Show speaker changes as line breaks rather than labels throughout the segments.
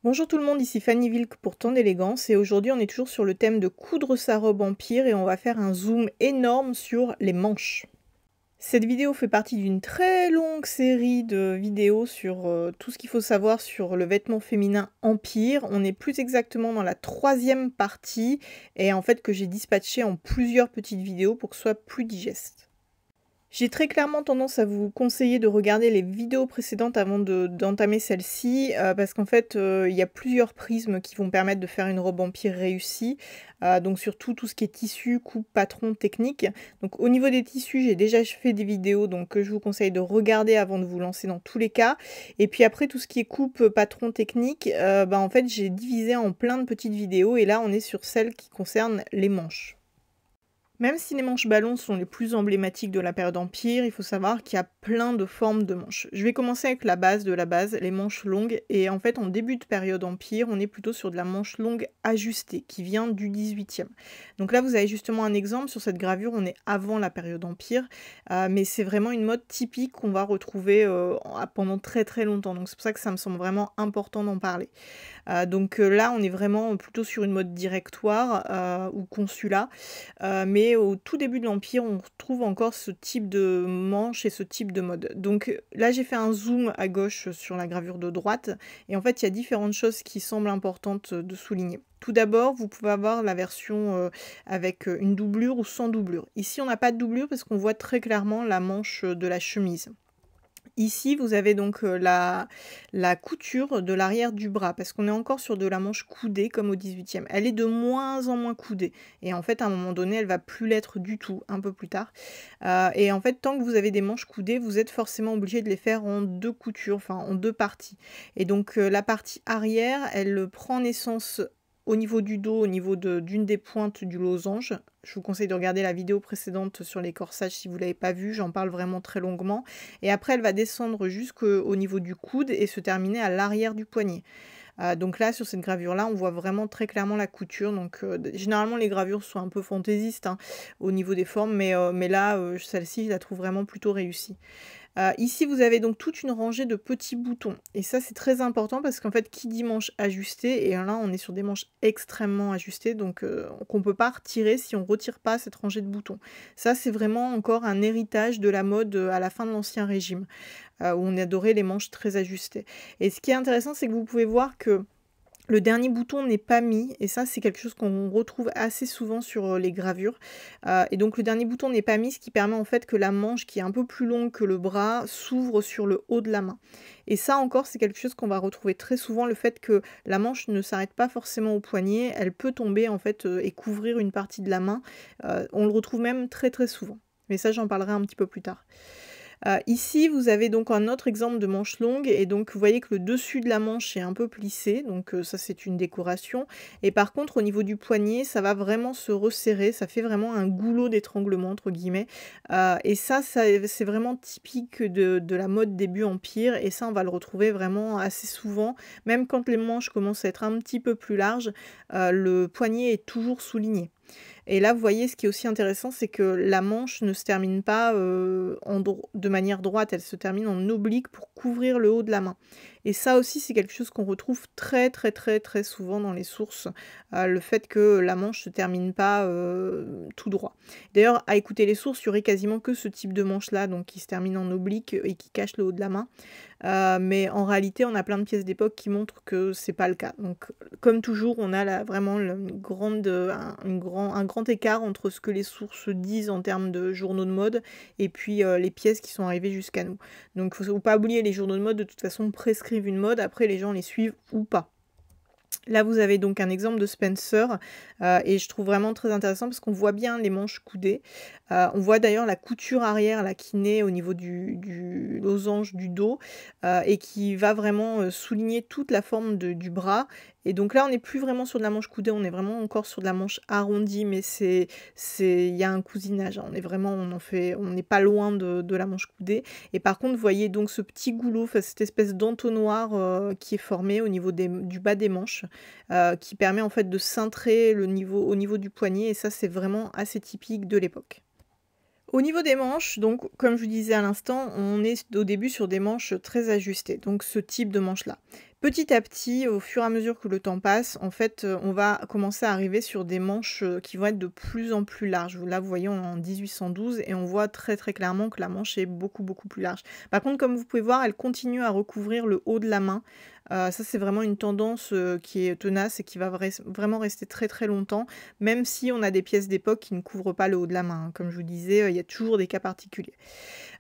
Bonjour tout le monde, ici Fanny Wilk pour Ton d'élégance et aujourd'hui on est toujours sur le thème de coudre sa robe empire et on va faire un zoom énorme sur les manches. Cette vidéo fait partie d'une très longue série de vidéos sur tout ce qu'il faut savoir sur le vêtement féminin empire. On est plus exactement dans la troisième partie et en fait que j'ai dispatché en plusieurs petites vidéos pour que ce soit plus digeste. J'ai très clairement tendance à vous conseiller de regarder les vidéos précédentes avant d'entamer celle-ci, parce qu'en fait, il y a plusieurs prismes qui vont permettre de faire une robe empire réussie. Donc surtout tout ce qui est tissu, coupe, patron, technique. Donc au niveau des tissus, j'ai déjà fait des vidéos donc que je vous conseille de regarder avant de vous lancer dans tous les cas. Et puis après tout ce qui est coupe, patron, technique, en fait j'ai divisé en plein de petites vidéos et là on est sur celle qui concerne les manches. Même si les manches ballons sont les plus emblématiques de la période Empire, il faut savoir qu'il y a plein de formes de manches. Je vais commencer avec la base de la base, les manches longues, et en fait en début de période Empire, on est plutôt sur de la manche longue ajustée, qui vient du 18e. Donc là vous avez justement un exemple, sur cette gravure on est avant la période Empire, mais c'est vraiment une mode typique qu'on va retrouver pendant très très longtemps, donc c'est pour ça que ça me semble vraiment important d'en parler. Là, on est vraiment plutôt sur une mode directoire ou consulat, mais au tout début de l'Empire, on retrouve encore ce type de manche et ce type de mode. Donc là, j'ai fait un zoom à gauche sur la gravure de droite, et en fait, il y a différentes choses qui semblent importantes de souligner. Tout d'abord, vous pouvez avoir la version avec une doublure ou sans doublure. Ici, on n'a pas de doublure parce qu'on voit très clairement la manche de la chemise. Ici, vous avez donc la couture de l'arrière du bras, parce qu'on est encore sur de la manche coudée comme au 18e. Elle est de moins en moins coudée, et en fait, à un moment donné, elle va plus l'être du tout, un peu plus tard. Et en fait, tant que vous avez des manches coudées, vous êtes forcément obligé de les faire en deux coutures, enfin en deux parties. Et donc, la partie arrière, elle prend naissance au niveau du dos, au niveau d'une des pointes du losange. Je vous conseille de regarder la vidéo précédente sur les corsages si vous ne l'avez pas vue, j'en parle vraiment très longuement. Et après, elle va descendre jusqu'au niveau du coude et se terminer à l'arrière du poignet. Donc là, sur cette gravure-là, on voit vraiment très clairement la couture. Donc généralement, les gravures sont un peu fantaisistes hein, au niveau des formes, mais là, celle-ci, je la trouve vraiment plutôt réussie. Ici, vous avez donc toute une rangée de petits boutons. Et ça, c'est très important parce qu'en fait, qui dit manche ajustée, et là, on est sur des manches extrêmement ajustées, donc qu'on ne peut pas retirer si on ne retire pas cette rangée de boutons. Ça, c'est vraiment encore un héritage de la mode à la fin de l'Ancien Régime, où on adorait les manches très ajustées. Et ce qui est intéressant, c'est que vous pouvez voir que le dernier bouton n'est pas mis, et ça c'est quelque chose qu'on retrouve assez souvent sur les gravures. Et donc le dernier bouton n'est pas mis, ce qui permet en fait que la manche, qui est un peu plus longue que le bras, s'ouvre sur le haut de la main. Et ça encore, c'est quelque chose qu'on va retrouver très souvent, le fait que la manche ne s'arrête pas forcément au poignet, elle peut tomber en fait et couvrir une partie de la main. On le retrouve même très très souvent. Mais ça, j'en parlerai un petit peu plus tard. Ici, vous avez donc un autre exemple de manche longue, et donc vous voyez que le dessus de la manche est un peu plissé, donc ça c'est une décoration. Et par contre, au niveau du poignet, ça va vraiment se resserrer, ça fait vraiment un goulot d'étranglement, entre guillemets. Et ça c'est vraiment typique de la mode début Empire, et ça on va le retrouver vraiment assez souvent, même quand les manches commencent à être un petit peu plus larges, le poignet est toujours souligné. Et là, vous voyez, ce qui est aussi intéressant, c'est que la manche ne se termine pas de manière droite, elle se termine en oblique pour couvrir le haut de la main. Et ça aussi, c'est quelque chose qu'on retrouve très très très très souvent dans les sources, le fait que la manche ne se termine pas tout droit. D'ailleurs, à écouter les sources, il y aurait quasiment que ce type de manche-là, donc qui se termine en oblique et qui cache le haut de la main. Mais en réalité, on a plein de pièces d'époque qui montrent que c'est pas le cas. Donc, comme toujours, on a là vraiment un grand écart entre ce que les sources disent en termes de journaux de mode et puis les pièces qui sont arrivées jusqu'à nous. Donc, il ne faut pas oublier, les journaux de mode, de toute façon, prescrivent une mode. Après, les gens les suivent ou pas. Là, vous avez donc un exemple de Spencer, et je trouve vraiment très intéressant parce qu'on voit bien les manches coudées. On voit d'ailleurs la couture arrière là, qui naît au niveau du losange du dos, et qui va vraiment souligner toute la forme du bras. Et donc là, on n'est plus vraiment sur de la manche coudée, on est vraiment encore sur de la manche arrondie, mais il y a un cousinage, hein. On n'est pas loin de la manche coudée. Et par contre, vous voyez donc ce petit goulot, enfin, cette espèce d'entonnoir qui est formé au niveau du bas des manches, qui permet en fait de cintrer au niveau du poignet, et ça c'est vraiment assez typique de l'époque. Au niveau des manches, donc comme je vous disais à l'instant, on est au début sur des manches très ajustées, donc ce type de manche-là. Petit à petit, au fur et à mesure que le temps passe, en fait, on va commencer à arriver sur des manches, qui vont être de plus en plus larges. Là, vous voyez, on est en 1812 et on voit très, très clairement que la manche est beaucoup, beaucoup plus large. Par contre, comme vous pouvez voir, elle continue à recouvrir le haut de la main. Ça, c'est vraiment une tendance, qui est tenace et qui va vraiment rester très, très longtemps, même si on a des pièces d'époque qui ne couvrent pas le haut de la main, hein. Comme je vous disais, il y a toujours des cas particuliers.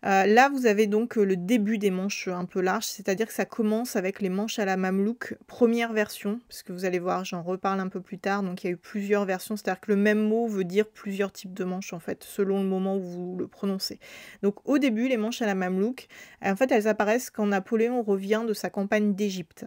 Là, vous avez donc, le début des manches, un peu larges, c'est-à-dire que ça commence avec les manches à la mamelouk, première version, parce que vous allez voir, j'en reparle un peu plus tard, donc il y a eu plusieurs versions, c'est-à-dire que le même mot veut dire plusieurs types de manches, en fait, selon le moment où vous le prononcez. Donc au début, les manches à la mamelouk, en fait, elles apparaissent quand Napoléon revient de sa campagne d'Égypte.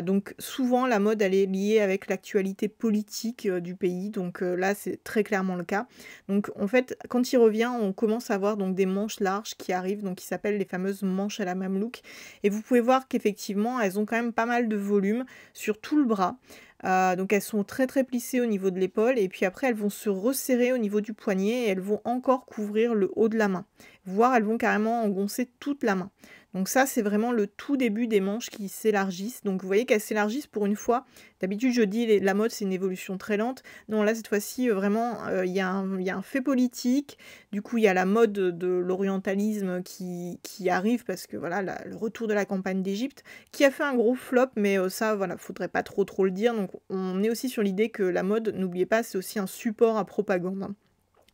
Donc souvent, la mode, elle est liée avec l'actualité politique, du pays, donc là, c'est très clairement le cas. Donc en fait, quand il revient, on commence à avoir donc des manches larges qui arrivent, donc qui s'appellent les fameuses manches à la mamelouk. Et vous pouvez voir qu'effectivement, elles ont quand même pas mal de volume sur tout le bras. Donc elles sont très très plissées au niveau de l'épaule et puis après elles vont se resserrer au niveau du poignet et elles vont encore couvrir le haut de la main. Voire elles vont carrément engoncer toute la main. Donc ça c'est vraiment le tout début des manches qui s'élargissent. Donc vous voyez qu'elles s'élargissent pour une fois. D'habitude je dis la mode c'est une évolution très lente. Non là cette fois-ci vraiment il y a un fait politique. Du coup il y a la mode de l'orientalisme qui arrive parce que voilà le retour de la campagne d'Égypte qui a fait un gros flop mais ça voilà faudrait pas trop le dire. Donc on est aussi sur l'idée que la mode, n'oubliez pas, c'est aussi un support à propagande, hein.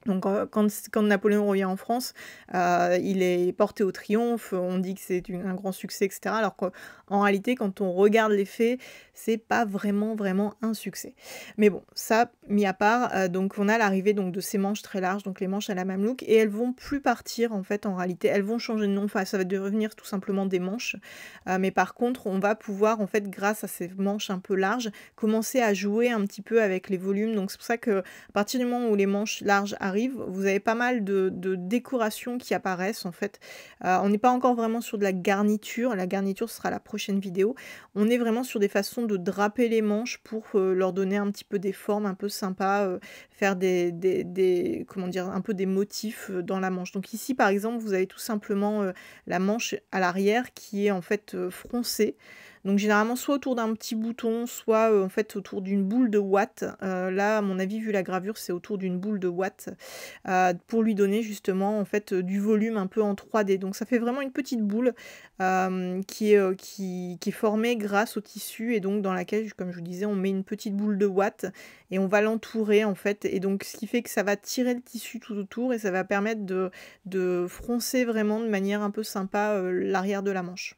Donc quand Napoléon revient en France, il est porté au triomphe, on dit que c'est un grand succès, etc. Alors qu'en réalité, quand on regarde les faits, c'est pas vraiment, vraiment un succès. Mais bon, ça, mis à part, donc on a l'arrivée donc de ces manches très larges, donc les manches à la mamelouk, et elles vont plus partir en fait en réalité. Elles vont changer de nom, enfin ça va devenir tout simplement des manches. Mais par contre, on va pouvoir en fait, grâce à ces manches un peu larges, commencer à jouer un petit peu avec les volumes. Donc c'est pour ça que à partir du moment où les manches larges arrivent, vous avez pas mal de décorations qui apparaissent en fait. On n'est pas encore vraiment sur de la garniture sera la prochaine vidéo. On est vraiment sur des façons de draper les manches pour leur donner un petit peu des formes un peu sympas, faire comment dire, un peu des motifs dans la manche. Donc ici par exemple, vous avez tout simplement la manche à l'arrière qui est en fait froncée. Donc généralement soit autour d'un petit bouton, soit en fait autour d'une boule de ouate. Là, à mon avis, vu la gravure, c'est autour d'une boule de ouate pour lui donner justement en fait du volume un peu en 3D. Donc ça fait vraiment une petite boule qui est formée grâce au tissu et donc dans laquelle, comme je vous disais, on met une petite boule de ouate et on va l'entourer en fait. Et donc ce qui fait que ça va tirer le tissu tout autour et ça va permettre de froncer vraiment de manière un peu sympa l'arrière de la manche.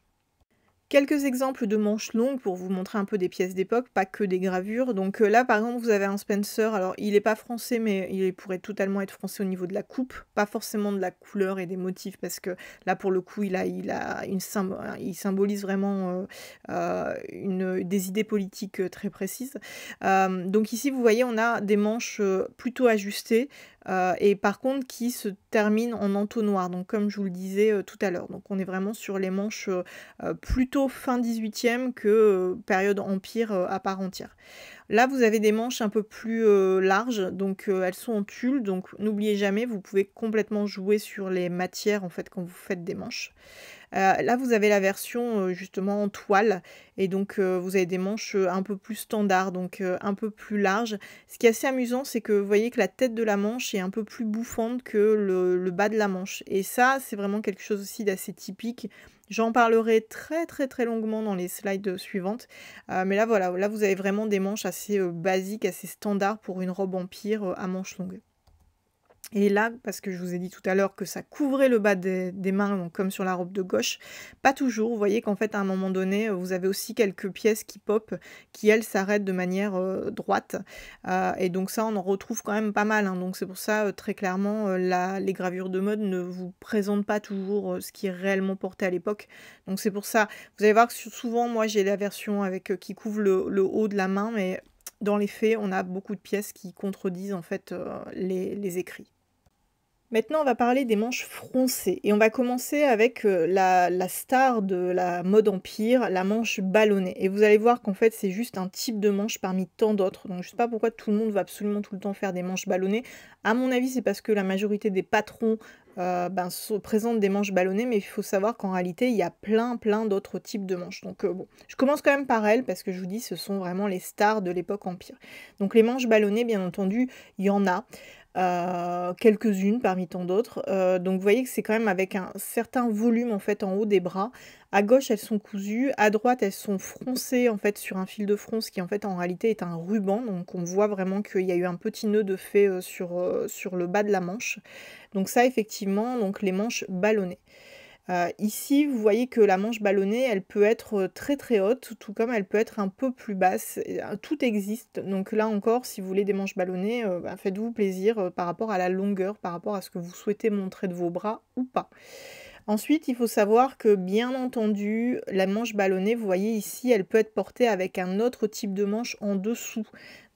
Quelques exemples de manches longues pour vous montrer un peu des pièces d'époque, pas que des gravures. Donc là, par exemple, vous avez un Spencer. Alors, il n'est pas français, mais il pourrait totalement être français au niveau de la coupe. Pas forcément de la couleur et des motifs, parce que là, pour le coup, il symbolise vraiment des idées politiques très précises. Donc ici, vous voyez, on a des manches plutôt ajustées. Et par contre qui se terminent en entonnoir, donc comme je vous le disais tout à l'heure. Donc on est vraiment sur les manches plutôt fin 18e que période empire à part entière. Là vous avez des manches un peu plus larges, donc elles sont en tulle, donc n'oubliez jamais, vous pouvez complètement jouer sur les matières en fait quand vous faites des manches. Là, vous avez la version justement en toile et donc vous avez des manches un peu plus standards, donc un peu plus larges. Ce qui est assez amusant, c'est que vous voyez que la tête de la manche est un peu plus bouffante que le bas de la manche. Et ça, c'est vraiment quelque chose aussi d'assez typique. J'en parlerai très très très longuement dans les slides suivantes. Mais là, voilà, là vous avez vraiment des manches assez basiques, assez standards pour une robe empire à manches longues. Et là, parce que je vous ai dit tout à l'heure que ça couvrait le bas des mains, donc comme sur la robe de gauche, pas toujours. Vous voyez qu'en fait, à un moment donné, vous avez aussi quelques pièces qui pop, qui elles s'arrêtent de manière droite. Et donc ça, on en retrouve quand même pas mal, hein. Donc c'est pour ça, très clairement, les gravures de mode ne vous présentent pas toujours ce qui est réellement porté à l'époque. Donc c'est pour ça, vous allez voir que souvent, moi j'ai la version avec qui couvre le haut de la main, mais dans les faits, on a beaucoup de pièces qui contredisent en fait les écrits. Maintenant, on va parler des manches froncées et on va commencer avec la star de la mode empire, la manche ballonnée. Et vous allez voir qu'en fait, c'est juste un type de manche parmi tant d'autres. Donc, je ne sais pas pourquoi tout le monde va absolument tout le temps faire des manches ballonnées. À mon avis, c'est parce que la majorité des patrons présentent des manches ballonnées, mais il faut savoir qu'en réalité, il y a plein d'autres types de manches. Donc bon, je commence quand même par elles parce que je vous dis, ce sont vraiment les stars de l'époque Empire. Donc les manches ballonnées, bien entendu, il y en a. Quelques-unes parmi tant d'autres. Donc vous voyez que c'est quand même avec un certain volume en fait en haut des bras. À gauche, elles sont cousues, à droite, elles sont froncées en fait sur un fil de fronce qui en fait en réalité est un ruban. Donc on voit vraiment qu'il y a eu un petit nœud de fait sur le bas de la manche. Donc ça effectivement, donc les manches ballonnées. Ici, vous voyez que la manche ballonnée, elle peut être très haute, tout comme elle peut être un peu plus basse. Tout existe. Donc là encore, si vous voulez des manches ballonnées, faites-vous plaisir par rapport à la longueur, par rapport à ce que vous souhaitez montrer de vos bras ou pas. Ensuite, il faut savoir que, bien entendu, la manche ballonnée, vous voyez ici, elle peut être portée avec un autre type de manche en dessous.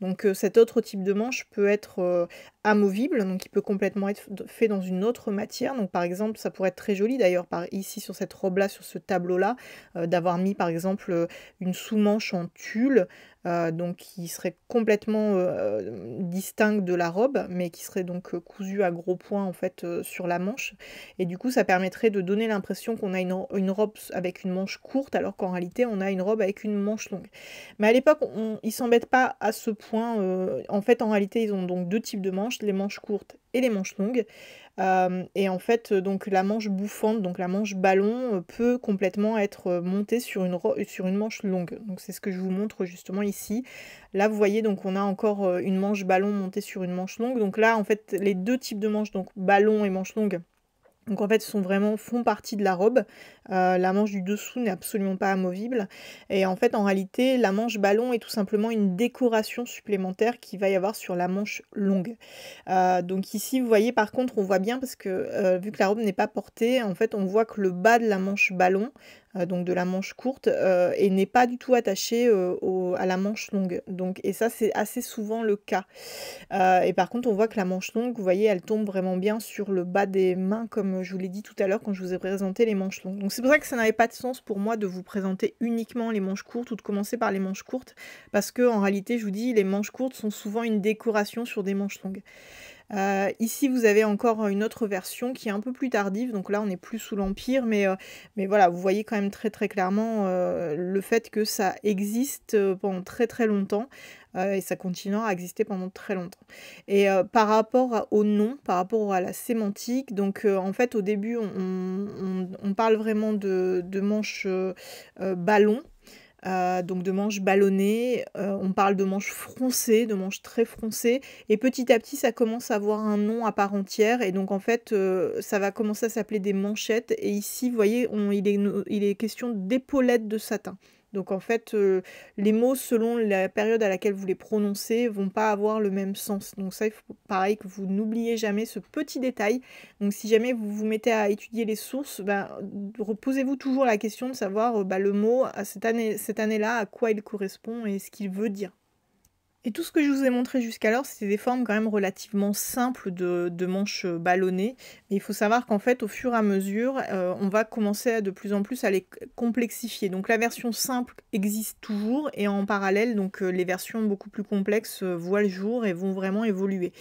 Donc cet autre type de manche peut être amovible, donc il peut complètement être fait dans une autre matière. Donc par exemple, ça pourrait être très joli d'ailleurs, ici sur cette robe-là, sur ce tableau-là, d'avoir mis par exemple une sous-manche en tulle, donc qui serait complètement distincte de la robe, mais qui serait donc cousue à gros points en fait sur la manche. Et du coup, ça permettrait de donner l'impression qu'on a une robe avec une manche courte, alors qu'en réalité, on a une robe avec une manche longue. Mais à l'époque, ils s'embêtent pas à ce point. En fait, en réalité, ils ont donc deux types de manches, les manches courtes et les manches longues. Et en fait, donc la manche bouffante, donc la manche ballon, peut complètement être montée sur une manche longue. Donc c'est ce que je vous montre justement ici. Là, vous voyez, donc on a encore une manche ballon montée sur une manche longue. Donc là, en fait, les deux types de manches, donc ballon et manche longue, donc en fait, font partie de la robe. La manche du dessous n'est absolument pas amovible. Et en fait, en réalité, la manche ballon est tout simplement une décoration supplémentaire qu'il va y avoir sur la manche longue. Donc ici, vous voyez, par contre, on voit bien parce que vu que la robe n'est pas portée, en fait, on voit que le bas de la manche ballon, donc de la manche courte, et n'est pas du tout attaché à la manche longue. Donc, et ça, c'est assez souvent le cas. Et par contre, on voit que la manche longue, vous voyez, elle tombe vraiment bien sur le bas des mains, comme je vous l'ai dit tout à l'heure quand je vous ai présenté les manches longues. Donc c'est pour ça que ça n'avait pas de sens pour moi de vous présenter uniquement les manches courtes ou de commencer par les manches courtes, parce que en réalité, je vous dis, les manches courtes sont souvent une décoration sur des manches longues. Ici, vous avez encore une autre version qui est un peu plus tardive, donc là, on n'est plus sous l'Empire, mais voilà, vous voyez quand même très clairement le fait que ça existe pendant très longtemps, et ça continuera à exister pendant très longtemps. Et par rapport au nom, par rapport à la sémantique, donc en fait, au début, on parle vraiment de manches ballon. Donc de manches ballonnées, on parle de manches froncées, de manches très froncées, et petit à petit ça commence à avoir un nom à part entière, et donc en fait ça va commencer à s'appeler des manchettes, et ici vous voyez il est question d'épaulettes de satin. Donc en fait les mots selon la période à laquelle vous les prononcez vont pas avoir le même sens. Donc ça il faut pareil que vous n'oubliez jamais ce petit détail. Donc si jamais vous vous mettez à étudier les sources, posez-vous toujours la question de savoir le mot à cette année-là, à quoi il correspond et ce qu'il veut dire. Et tout ce que je vous ai montré jusqu'alors, c'était des formes quand même relativement simples de manches ballonnées. Mais il faut savoir qu'en fait, au fur et à mesure, on va commencer de plus en plus à les complexifier. Donc la version simple existe toujours, et en parallèle, donc les versions beaucoup plus complexes voient le jour et vont vraiment évoluer.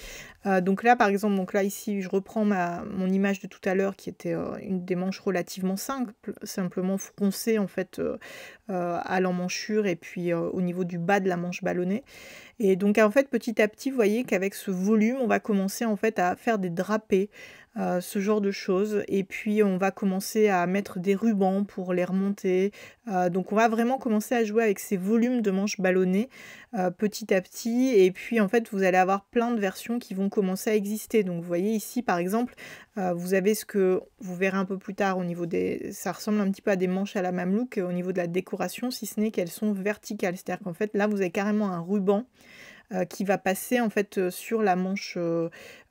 Donc là, par exemple, donc là ici, je reprends mon image de tout à l'heure qui était une des manches relativement simples, simplement froncées en fait à l'emmanchure et puis au niveau du bas de la manche ballonnée. Et donc en fait, petit à petit, vous voyez qu'avec ce volume, on va commencer en fait à faire des drapés, ce genre de choses. Et puis on va commencer à mettre des rubans pour les remonter. Donc on va vraiment commencer à jouer avec ces volumes de manches ballonnées petit à petit. Et puis en fait, vous allez avoir plein de versions qui vont commencer à exister. Donc vous voyez ici, par exemple, vous avez ce que vous verrez un peu plus tard au niveau des... Ça ressemble un petit peu à des manches à la mamelouk au niveau de la décoration, si ce n'est qu'elles sont verticales. C'est-à-dire qu'en fait, là, vous avez carrément un ruban qui va passer en fait sur la manche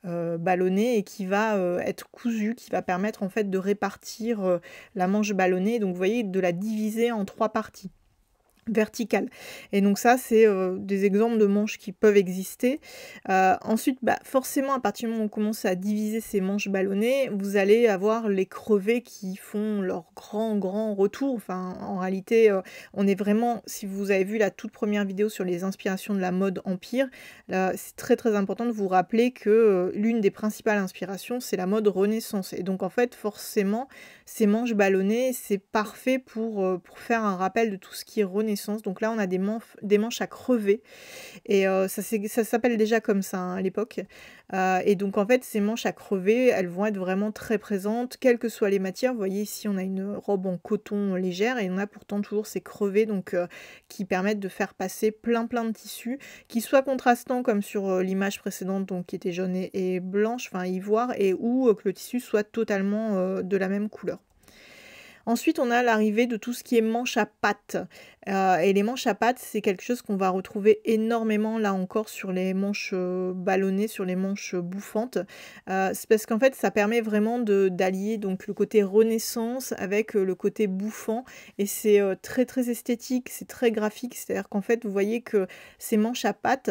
ballonnée et qui va être cousu, qui va permettre en fait de répartir la manche ballonnée. Donc vous voyez, de la diviser en trois parties. verticale. Et donc ça, c'est des exemples de manches qui peuvent exister. Ensuite, bah, forcément, à partir du moment où on commence à diviser ces manches ballonnées, vous allez avoir les crevés qui font leur grand retour. Enfin, en réalité, on est vraiment, si vous avez vu la toute première vidéo sur les inspirations de la mode empire, là, c'est très important de vous rappeler que l'une des principales inspirations, c'est la mode Renaissance. Et donc, en fait, forcément, ces manches ballonnées, c'est parfait pour faire un rappel de tout ce qui est Renaissance. Donc là, on a des manches à crever et ça s'appelle déjà comme ça, hein, à l'époque. Et donc en fait, ces manches à crever, elles vont être vraiment très présentes, quelles que soient les matières. Vous voyez ici, on a une robe en coton légère et on a pourtant toujours ces crevés donc qui permettent de faire passer plein de tissus, qui soient contrastants comme sur l'image précédente, donc qui était jaune et blanche, enfin ivoire, et ou que le tissu soit totalement de la même couleur. Ensuite, on a l'arrivée de tout ce qui est manches à pattes. Et les manches à pattes, c'est quelque chose qu'on va retrouver énormément, là encore, sur les manches ballonnées, sur les manches bouffantes. C'est parce qu'en fait, ça permet vraiment d'allier donc le côté Renaissance avec le côté bouffant. Et c'est très esthétique, c'est très graphique. C'est-à-dire qu'en fait, vous voyez que ces manches à pattes,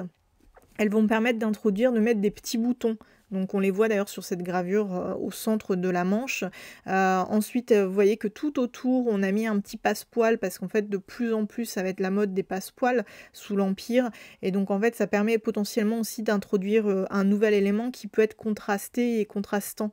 elles vont permettre de mettre des petits boutons. Donc on les voit d'ailleurs sur cette gravure au centre de la manche. Ensuite, vous voyez que tout autour, on a mis un petit passepoil parce qu'en fait, de plus en plus, ça va être la mode des passepoils sous l'Empire. Et donc en fait, ça permet potentiellement aussi d'introduire un nouvel élément qui peut être contrasté et contrastant.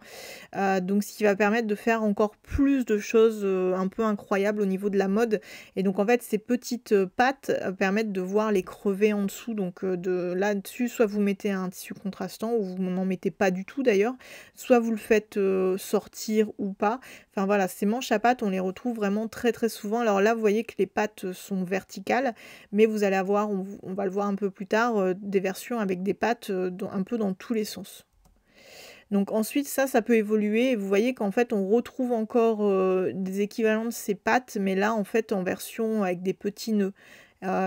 Donc ce qui va permettre de faire encore plus de choses un peu incroyables au niveau de la mode. Et donc en fait, ces petites pattes permettent de voir les crevés en dessous. Donc là-dessus, soit vous mettez un tissu contrastant ou vous n'en mettez pas du tout d'ailleurs, soit vous le faites sortir ou pas. Enfin voilà, ces manches à pattes, on les retrouve vraiment très souvent. Alors là, vous voyez que les pattes sont verticales, mais vous allez avoir, on va le voir un peu plus tard, des versions avec des pattes un peu dans tous les sens. Donc ensuite, ça peut évoluer et vous voyez qu'en fait, on retrouve encore des équivalents de ces pattes, mais là, en fait, en version avec des petits nœuds.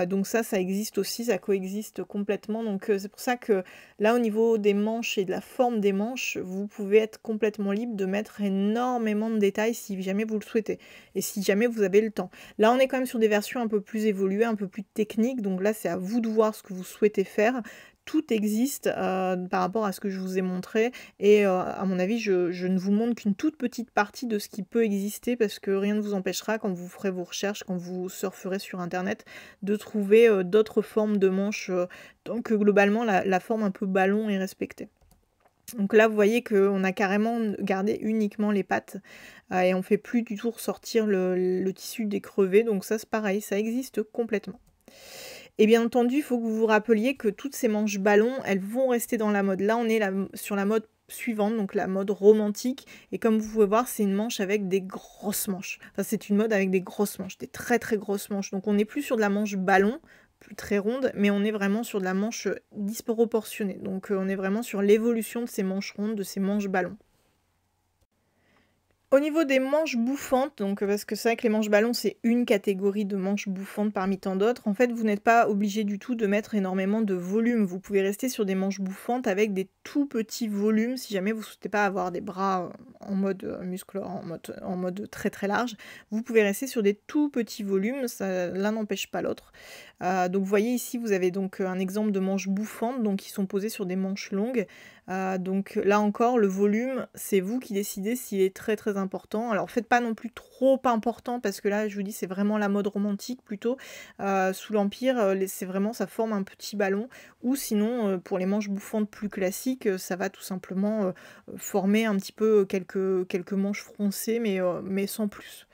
Donc ça existe aussi, ça coexiste complètement. Donc c'est pour ça que là, au niveau des manches et de la forme des manches, vous pouvez être complètement libre de mettre énormément de détails si jamais vous le souhaitez et si jamais vous avez le temps. Là, on est quand même sur des versions un peu plus évoluées, un peu plus techniques. Donc là, c'est à vous de voir ce que vous souhaitez faire. Tout existe par rapport à ce que je vous ai montré et à mon avis, je ne vous montre qu'une toute petite partie de ce qui peut exister parce que rien ne vous empêchera quand vous ferez vos recherches, quand vous surferez sur internet, de trouver d'autres formes de manches tant que globalement la forme un peu ballon est respectée. Donc là, vous voyez qu'on a carrément gardé uniquement les pattes et on fait plus du tout ressortir le tissu des crevés. Donc ça, c'est pareil, ça existe complètement. Et bien entendu, il faut que vous vous rappeliez que toutes ces manches ballons, elles vont rester dans la mode. Là, on est sur la mode suivante, donc la mode romantique. Et comme vous pouvez voir, c'est une manche avec des grosses manches. Enfin, c'est une mode avec des grosses manches, des très grosses manches. Donc on n'est plus sur de la manche ballon, plus très ronde, mais on est vraiment sur de la manche disproportionnée. Donc on est vraiment sur l'évolution de ces manches rondes, de ces manches ballons. Au niveau des manches bouffantes, donc parce que c'est vrai que les manches ballons, c'est une catégorie de manches bouffantes parmi tant d'autres, en fait, vous n'êtes pas obligé du tout de mettre énormément de volume. Vous pouvez rester sur des manches bouffantes avec des tout petits volumes, si jamais vous ne souhaitez pas avoir des bras en mode muscle, en mode très large. Vous pouvez rester sur des tout petits volumes, l'un n'empêche pas l'autre. Donc vous voyez ici, vous avez donc un exemple de manches bouffantes, donc qui sont posées sur des manches longues. Donc là encore, le volume, c'est vous qui décidez s'il est très important. Alors faites pas non plus trop important parce que là, je vous dis, c'est vraiment la mode romantique plutôt. Sous l'Empire, c'est vraiment, ça forme un petit ballon. Ou sinon, pour les manches bouffantes plus classiques, ça va tout simplement former un petit peu quelques manches froncées, mais sans plus.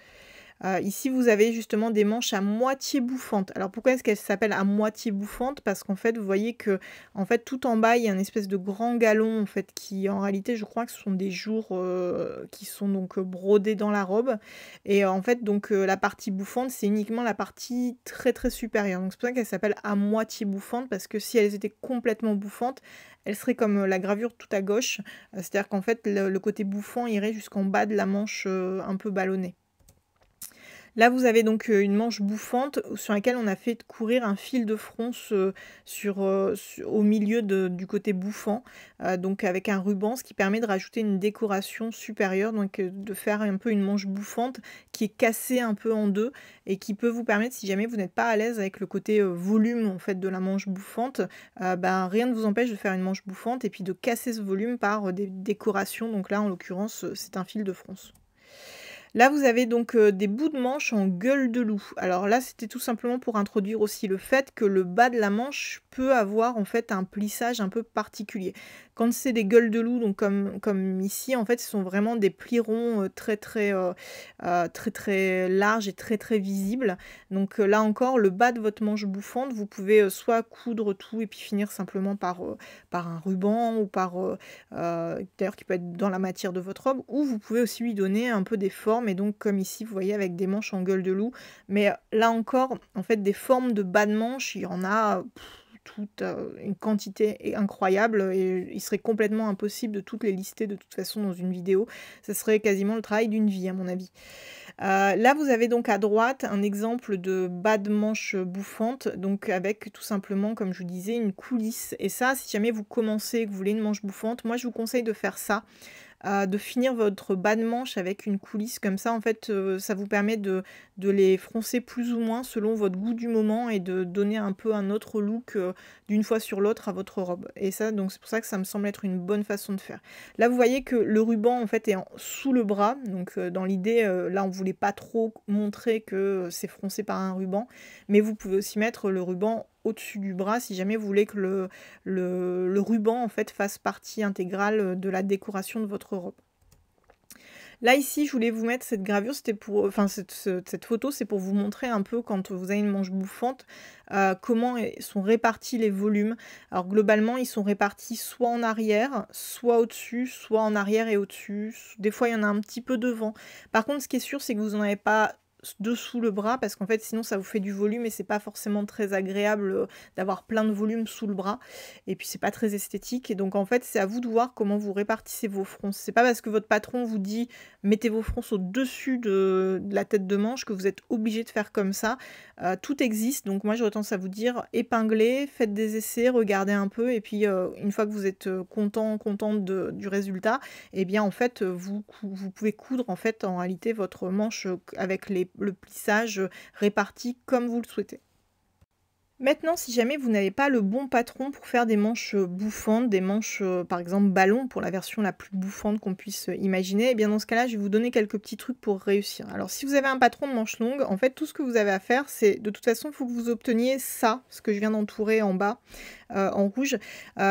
Ici, vous avez justement des manches à moitié bouffantes. Alors pourquoi est-ce qu'elles s'appellent à moitié bouffantes? Parce qu'en fait, vous voyez que en fait, tout en bas, il y a une espèce de grand galon en fait, qui en réalité, je crois que ce sont des jours qui sont donc brodés dans la robe. Et en fait, donc la partie bouffante, c'est uniquement la partie très supérieure. Donc c'est pour ça qu'elle s'appelle à moitié bouffante, parce que si elles étaient complètement bouffantes, elles seraient comme la gravure tout à gauche. C'est-à-dire qu'en fait, le côté bouffant irait jusqu'en bas de la manche un peu ballonnée. Là, vous avez donc une manche bouffante sur laquelle on a fait courir un fil de fronce au milieu du côté bouffant, donc avec un ruban, ce qui permet de rajouter une décoration supérieure, donc de faire un peu une manche bouffante qui est cassée un peu en deux et qui peut vous permettre, si jamais vous n'êtes pas à l'aise avec le côté volume en fait de la manche bouffante, ben, rien ne vous empêche de faire une manche bouffante et puis de casser ce volume par des décorations. Donc là, en l'occurrence, c'est un fil de fronce. Là, vous avez donc des bouts de manche en gueule de loup. Alors là, c'était tout simplement pour introduire aussi le fait que le bas de la manche peut avoir en fait un plissage un peu particulier. Quand c'est des gueules de loup, donc comme ici, en fait, ce sont vraiment des plis ronds très larges et très visibles. Donc là encore, le bas de votre manche bouffante, vous pouvez soit coudre tout et puis finir simplement par un ruban ou d'ailleurs qui peut être dans la matière de votre robe, ou vous pouvez aussi lui donner un peu des formes, et donc comme ici, vous voyez, avec des manches en gueule de loup. Mais là encore, en fait, des formes de bas de manche, il y en a toute une quantité incroyable, et il serait complètement impossible de toutes les lister de toute façon dans une vidéo. Ça serait quasiment le travail d'une vie, à mon avis. Là, vous avez donc à droite un exemple de bas de manche bouffante, donc avec tout simplement, comme je vous disais, une coulisse. Et ça, si jamais vous commencez, que vous voulez une manche bouffante, moi je vous conseille de faire ça. De finir votre bas de manche avec une coulisse comme ça, en fait, ça vous permet de les froncer plus ou moins selon votre goût du moment et de donner un peu un autre look d'une fois sur l'autre à votre robe. Et ça, donc c'est pour ça que ça me semble être une bonne façon de faire. Là, vous voyez que le ruban, en fait, est sous le bras. Donc dans l'idée, là, on ne voulait pas trop montrer que c'est froncé par un ruban. Mais vous pouvez aussi mettre le ruban au-dessus du bras si jamais vous voulez que le ruban en fait fasse partie intégrale de la décoration de votre robe. Là ici, je voulais vous mettre cette gravure, c'était pour, enfin cette photo, c'est pour vous montrer un peu quand vous avez une manche bouffante, comment sont répartis les volumes. Alors globalement, ils sont répartis soit en arrière, soit au-dessus, soit en arrière et au-dessus. Des fois, il y en a un petit peu devant. Par contre, ce qui est sûr, c'est que vous n'en avez pas dessous le bras, parce qu'en fait sinon ça vous fait du volume et c'est pas forcément très agréable d'avoir plein de volume sous le bras, et puis c'est pas très esthétique. Et donc en fait c'est à vous de voir comment vous répartissez vos fronces. C'est pas parce que votre patron vous dit mettez vos fronces au-dessus de la tête de manche que vous êtes obligé de faire comme ça. Tout existe, donc moi j'aurais tendance à vous dire épinglez, faites des essais, regardez un peu, et puis une fois que vous êtes contente du résultat, et bien en fait vous pouvez coudre en fait en réalité votre manche avec le plissage réparti comme vous le souhaitez. Maintenant, si jamais vous n'avez pas le bon patron pour faire des manches bouffantes, des manches par exemple ballon pour la version la plus bouffante qu'on puisse imaginer, et bien dans ce cas-là, je vais vous donner quelques petits trucs pour réussir. Alors si vous avez un patron de manches longues, en fait tout ce que vous avez à faire, c'est de toute façon, il faut que vous obteniez ça, ce que je viens d'entourer en bas, en rouge,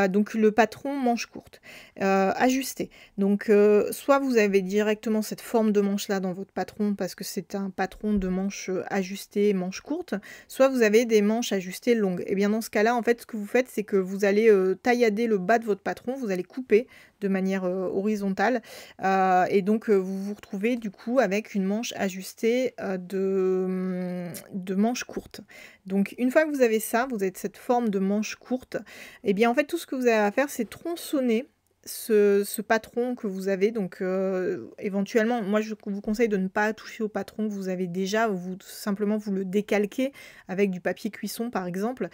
donc le patron manche courte, ajusté. Donc soit vous avez directement cette forme de manche là dans votre patron parce que c'est un patron de manche ajusté, manche courte, soit vous avez des manches ajustées longues. Et bien dans ce cas-là, en fait, ce que vous faites, c'est que vous allez taillader le bas de votre patron, vous allez couper de manière horizontale, et donc vous vous retrouvez du coup avec une manche ajustée de manche courte. Donc une fois que vous avez ça, vous avez cette forme de manche courte, et bien en fait tout ce que vous avez à faire, c'est tronçonner ce patron que vous avez. Donc éventuellement, moi je vous conseille de ne pas toucher au patron que vous avez déjà, simplement vous le décalquez avec du papier cuisson par exemple,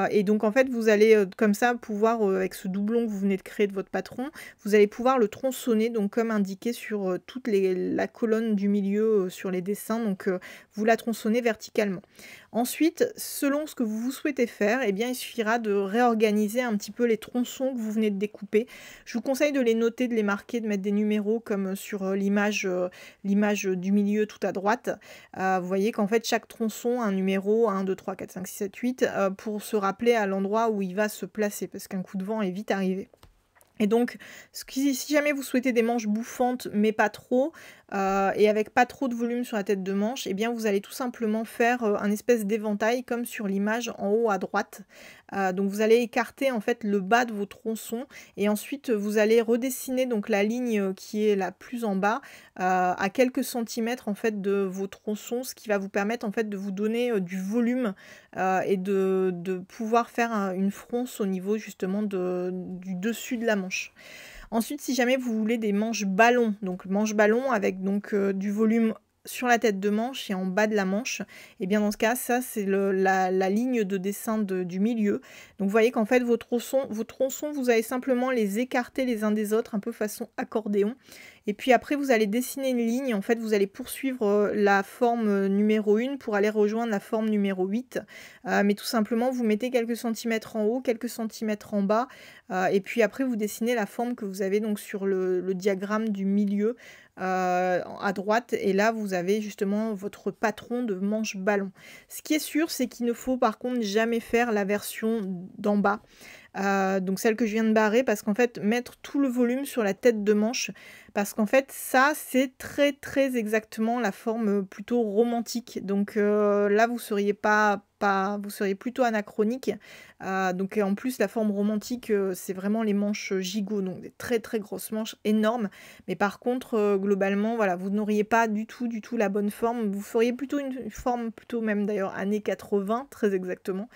et donc en fait vous allez comme ça pouvoir, avec ce doublon que vous venez de créer de votre patron, vous allez pouvoir le tronçonner, donc comme indiqué sur toute la colonne du milieu sur les dessins, donc vous la tronçonnez verticalement. Ensuite, selon ce que vous souhaitez faire, eh bien, il suffira de réorganiser un petit peu les tronçons que vous venez de découper. Je vous conseille de les noter, de les marquer, de mettre des numéros comme sur l'image du milieu tout à droite. Vous voyez qu'en fait chaque tronçon a un numéro 1, 2, 3, 4, 5, 6, 7, 8 pour se rappeler à l'endroit où il va se placer, parce qu'un coup de vent est vite arrivé. Et donc, si jamais vous souhaitez des manches bouffantes, mais pas trop, et avec pas trop de volume sur la tête de manche, eh bien vous allez tout simplement faire un espèce d'éventail comme sur l'image en haut à droite. Donc vous allez écarter en fait le bas de vos tronçons, et ensuite vous allez redessiner donc la ligne qui est la plus en bas à quelques centimètres en fait de vos tronçons, ce qui va vous permettre en fait de vous donner du volume et de pouvoir faire une fronce au niveau justement du dessus de la manche. Ensuite, si jamais vous voulez des manches ballons, donc manches ballons avec donc du volume sur la tête de manche et en bas de la manche, et bien dans ce cas, ça c'est la ligne de dessin du milieu. Donc vous voyez qu'en fait vos tronçons, vous allez simplement les écarter les uns des autres, un peu façon accordéon. Et puis après, vous allez dessiner une ligne. En fait, vous allez poursuivre la forme numéro 1 pour aller rejoindre la forme numéro 8. Mais tout simplement, vous mettez quelques centimètres en haut, quelques centimètres en bas. Et puis après, vous dessinez la forme que vous avez donc sur le diagramme du milieu à droite. Et là, vous avez justement votre patron de manche ballon. Ce qui est sûr, c'est qu'il ne faut par contre jamais faire la version d'en bas. Donc celle que je viens de barrer, parce qu'en fait mettre tout le volume sur la tête de manche, parce qu'en fait ça c'est très très exactement la forme plutôt romantique. Donc là vous seriez vous seriez plutôt anachronique. Donc en plus la forme romantique c'est vraiment les manches gigots, donc des très très grosses manches énormes. Mais par contre globalement voilà, vous n'auriez pas du tout la bonne forme. Vous feriez plutôt une forme plutôt même d'ailleurs années 80 très exactement.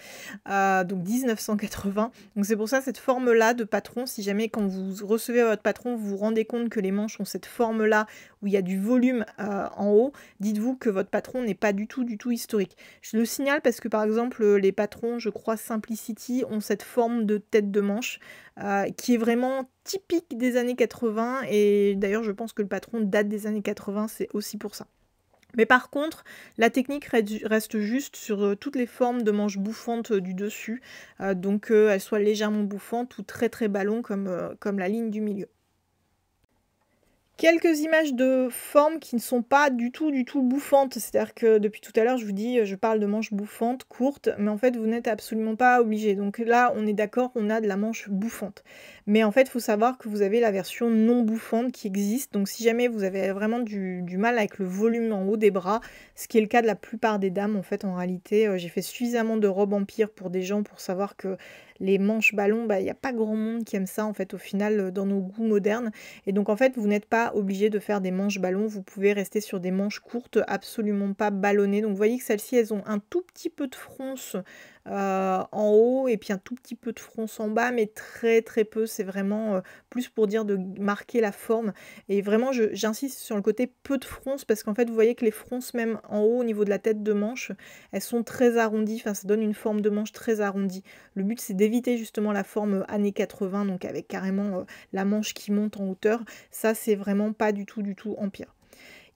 Donc 1980. Donc c'est pour ça cette forme-là de patron, si jamais quand vous recevez votre patron, vous vous rendez compte que les manches ont cette forme-là où il y a du volume en haut, dites-vous que votre patron n'est pas du tout historique. Je le signale parce que par exemple les patrons, je crois Simplicity, ont cette forme de tête de manche qui est vraiment typique des années 80 et d'ailleurs je pense que le patron date des années 80, c'est aussi pour ça. Mais par contre, la technique reste juste sur toutes les formes de manches bouffantes du dessus, donc qu'elles soient légèrement bouffantes ou très très ballon comme la ligne du milieu. Quelques images de formes qui ne sont pas du tout bouffantes. C'est-à-dire que depuis tout à l'heure, je vous dis, je parle de manches bouffantes, courtes, mais en fait, vous n'êtes absolument pas obligé. Donc là, on est d'accord qu'on a de la manche bouffante. Mais en fait, il faut savoir que vous avez la version non bouffante qui existe. Donc si jamais vous avez vraiment du mal avec le volume en haut des bras, ce qui est le cas de la plupart des dames, en fait, en réalité, j'ai fait suffisamment de robes empire pour des gens pour savoir que les manches ballons, il n'y a pas grand monde qui aime ça, en fait, au final, dans nos goûts modernes. Et donc en fait, vous n'êtes pas obligé de faire des manches ballons, vous pouvez rester sur des manches courtes, absolument pas ballonnées. Donc vous voyez que celles-ci, elles ont un tout petit peu de fronce en haut et puis un tout petit peu de fronce en bas, mais très très peu. C'est vraiment plus pour dire de marquer la forme. Et vraiment, j'insiste sur le côté peu de fronce parce qu'en fait, vous voyez que les fronces, même en haut, au niveau de la tête de manche, elles sont très arrondies. Enfin, ça donne une forme de manche très arrondie. Le but, c'est d'éviter justement la forme années 80, donc avec carrément la manche qui monte en hauteur. Ça, c'est vraiment pas du tout empire.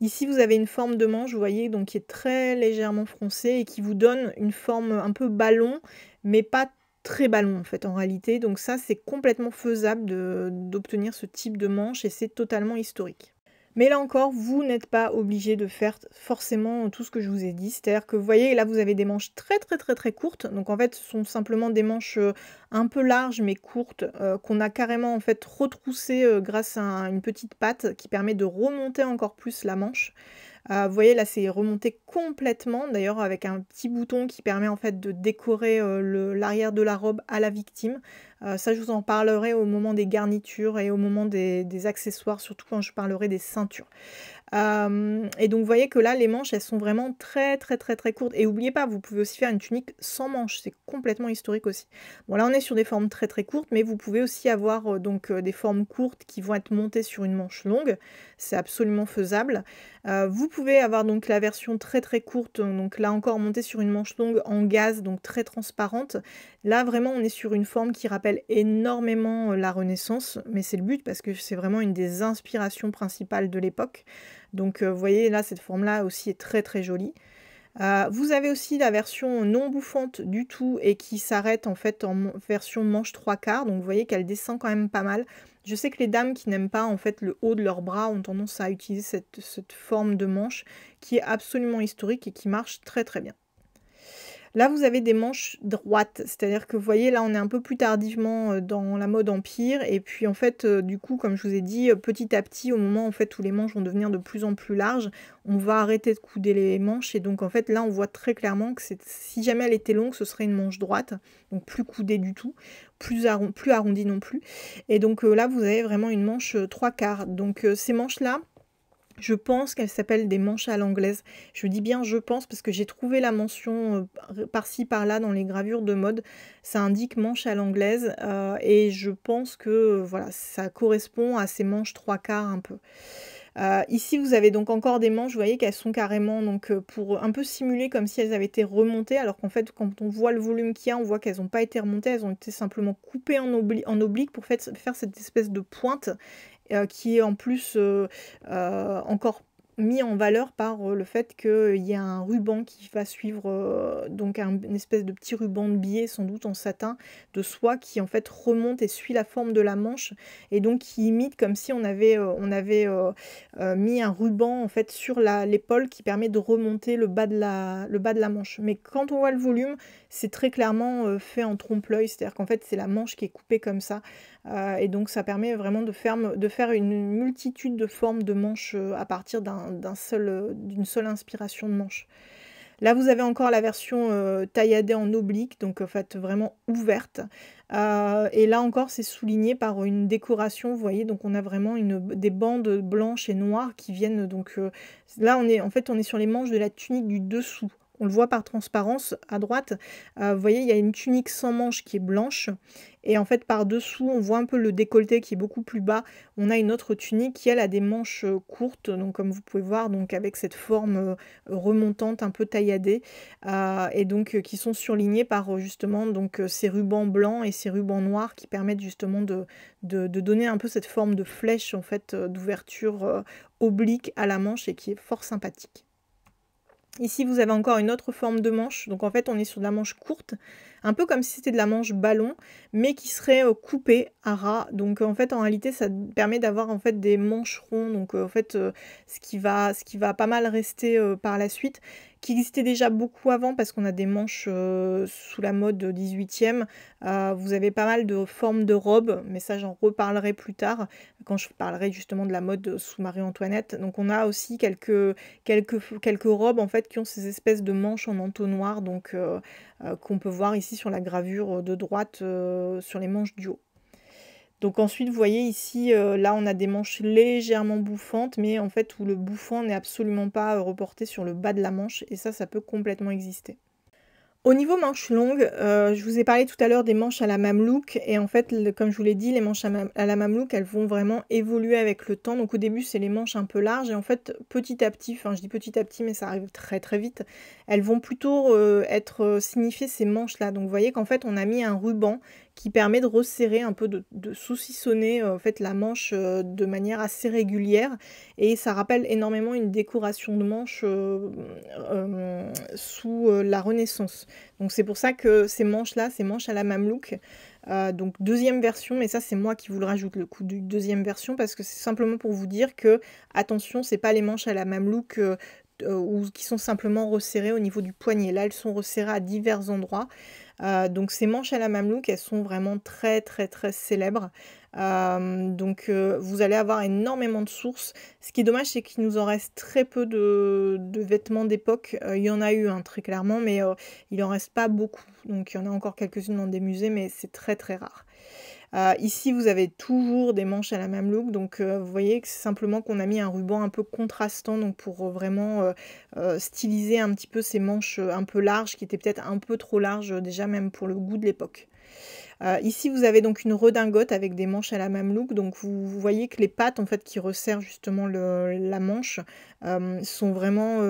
Ici, vous avez une forme de manche, vous voyez, donc qui est très légèrement froncée et qui vous donne une forme un peu ballon, mais pas très ballon en fait en réalité. Donc ça, c'est complètement faisable d'obtenir ce type de manche et c'est totalement historique. Mais là encore, vous n'êtes pas obligé de faire forcément tout ce que je vous ai dit. C'est-à-dire que vous voyez, là, vous avez des manches très courtes. Donc en fait, ce sont simplement des manches un peu larges mais courtes qu'on a carrément en fait retroussées grâce à une petite patte qui permet de remonter encore plus la manche. Vous voyez là c'est remonté complètement, d'ailleurs avec un petit bouton qui permet en fait de décorer l'arrière de la robe à la victime. Ça je vous en parlerai au moment des garnitures et au moment des accessoires, surtout quand je parlerai des ceintures. Et donc vous voyez que là les manches elles sont vraiment très courtes. Et n'oubliez pas, vous pouvez aussi faire une tunique sans manches, c'est complètement historique aussi. Bon là on est sur des formes très courtes, mais vous pouvez aussi avoir des formes courtes qui vont être montées sur une manche longue, c'est absolument faisable. Vous pouvez avoir donc la version très courte, donc là encore montée sur une manche longue en gaze, donc très transparente. Là vraiment on est sur une forme qui rappelle énormément la Renaissance, mais c'est le but parce que c'est vraiment une des inspirations principales de l'époque. Donc vous voyez là cette forme là aussi est très jolie. Vous avez aussi la version non bouffante du tout et qui s'arrête en fait en version manche 3/4, donc vous voyez qu'elle descend quand même pas mal. Je sais que les dames qui n'aiment pas en fait le haut de leurs bras ont tendance à utiliser cette forme de manche qui est absolument historique et qui marche très bien. Là, vous avez des manches droites, c'est-à-dire que vous voyez, là, on est un peu plus tardivement dans la mode empire. Et puis, en fait, du coup, comme je vous ai dit, petit à petit, au moment en fait, où les manches vont devenir de plus en plus larges, on va arrêter de couder les manches. Et donc, en fait, là, on voit très clairement que si jamais elle était longue, ce serait une manche droite, donc plus coudée du tout, plus arrondie non plus. Et donc, là, vous avez vraiment une manche 3/4. Donc, ces manches-là, je pense qu'elles s'appellent des manches à l'anglaise. Je dis bien je pense parce que j'ai trouvé la mention par-ci par-là dans les gravures de mode. Ça indique manche à l'anglaise et je pense que voilà, ça correspond à ces manches 3/4 un peu. Ici, vous avez donc encore des manches, vous voyez qu'elles sont carrément donc pour un peu simuler comme si elles avaient été remontées, alors qu'en fait, quand on voit le volume qu'il y a, on voit qu'elles n'ont pas été remontées, elles ont été simplement coupées en oblique pour faire cette espèce de pointe qui est en plus encore mis en valeur par le fait qu'il y a un ruban qui va suivre, donc une espèce de petit ruban de biais, sans doute en satin, de soie, qui en fait remonte et suit la forme de la manche, et donc qui imite comme si on avait mis un ruban en fait sur l'épaule qui permet de remonter le bas de la manche. Mais quand on voit le volume, c'est très clairement fait en trompe-l'œil, c'est-à-dire qu'en fait c'est la manche qui est coupée comme ça. Et donc ça permet vraiment de faire une multitude de formes de manches à partir d'une seule inspiration de manche. Là, vous avez encore la version tailladée en oblique, donc en fait vraiment ouverte. Et là encore, c'est souligné par une décoration, vous voyez, donc on a vraiment des bandes blanches et noires qui viennent donc... là, on est sur les manches de la tunique du dessous. On le voit par transparence à droite. Vous voyez, il y a une tunique sans manches qui est blanche. Et en fait, par-dessous, on voit un peu le décolleté qui est beaucoup plus bas. On a une autre tunique qui, elle, a des manches courtes, donc comme vous pouvez voir, donc avec cette forme remontante, un peu tailladée, et donc qui sont surlignées par justement donc, ces rubans blancs et ces rubans noirs qui permettent justement de donner un peu cette forme de flèche, en fait, d'ouverture oblique à la manche et qui est fort sympathique. Ici, vous avez encore une autre forme de manche. Donc en fait, on est sur de la manche courte, un peu comme si c'était de la manche ballon, mais qui serait coupée à ras. Donc en fait, en réalité, ça permet d'avoir en fait des mancherons. Donc en fait, ce qui va pas mal rester par la suite, qui existait déjà beaucoup avant parce qu'on a des manches sous la mode 18e. Vous avez pas mal de formes de robes, mais ça j'en reparlerai plus tard quand je parlerai justement de la mode sous Marie-Antoinette. Donc on a aussi quelques robes en fait qui ont ces espèces de manches en entonnoir, donc qu'on peut voir ici sur la gravure de droite sur les manches du haut. Donc ensuite, vous voyez ici, là on a des manches légèrement bouffantes, mais en fait où le bouffant n'est absolument pas reporté sur le bas de la manche, et ça peut complètement exister. Au niveau manches longues, je vous ai parlé tout à l'heure des manches à la mamelouk, et en fait, comme je vous l'ai dit, les manches à la mamelouk, elles vont vraiment évoluer avec le temps. Donc au début, c'est les manches un peu larges, et en fait, petit à petit, enfin je dis petit à petit, mais ça arrive très très vite, elles vont plutôt être signifier ces manches-là. Donc vous voyez qu'en fait, on a mis un ruban qui permet de resserrer un peu, de saucissonner en fait la manche de manière assez régulière, et ça rappelle énormément une décoration de manche sous la Renaissance. Donc c'est pour ça que ces manches-là, ces manches à la mamelouk, donc deuxième version, mais ça c'est moi qui vous le rajoute, le coup du deuxième version, parce que c'est simplement pour vous dire que, attention, c'est pas les manches à la mamelouk ou qui sont simplement resserrées au niveau du poignet. Là, elles sont resserrées à divers endroits. Donc ces manches à la mamelouk, elles sont vraiment très très très célèbres. Vous allez avoir énormément de sources. Ce qui est dommage, c'est qu'il nous en reste très peu de vêtements d'époque. Il y en a eu très clairement, mais il en reste pas beaucoup. Donc il y en a encore quelques-unes dans des musées, mais c'est très très rare. Ici, vous avez toujours des manches à la mamelouk, donc vous voyez que c'est simplement qu'on a mis un ruban un peu contrastant, donc pour vraiment styliser un petit peu ces manches un peu larges, qui étaient peut-être un peu trop larges déjà même pour le goût de l'époque. Ici, vous avez donc une redingote avec des manches à la mamelouk. Donc, vous voyez que les pattes en fait qui resserrent justement la manche sont vraiment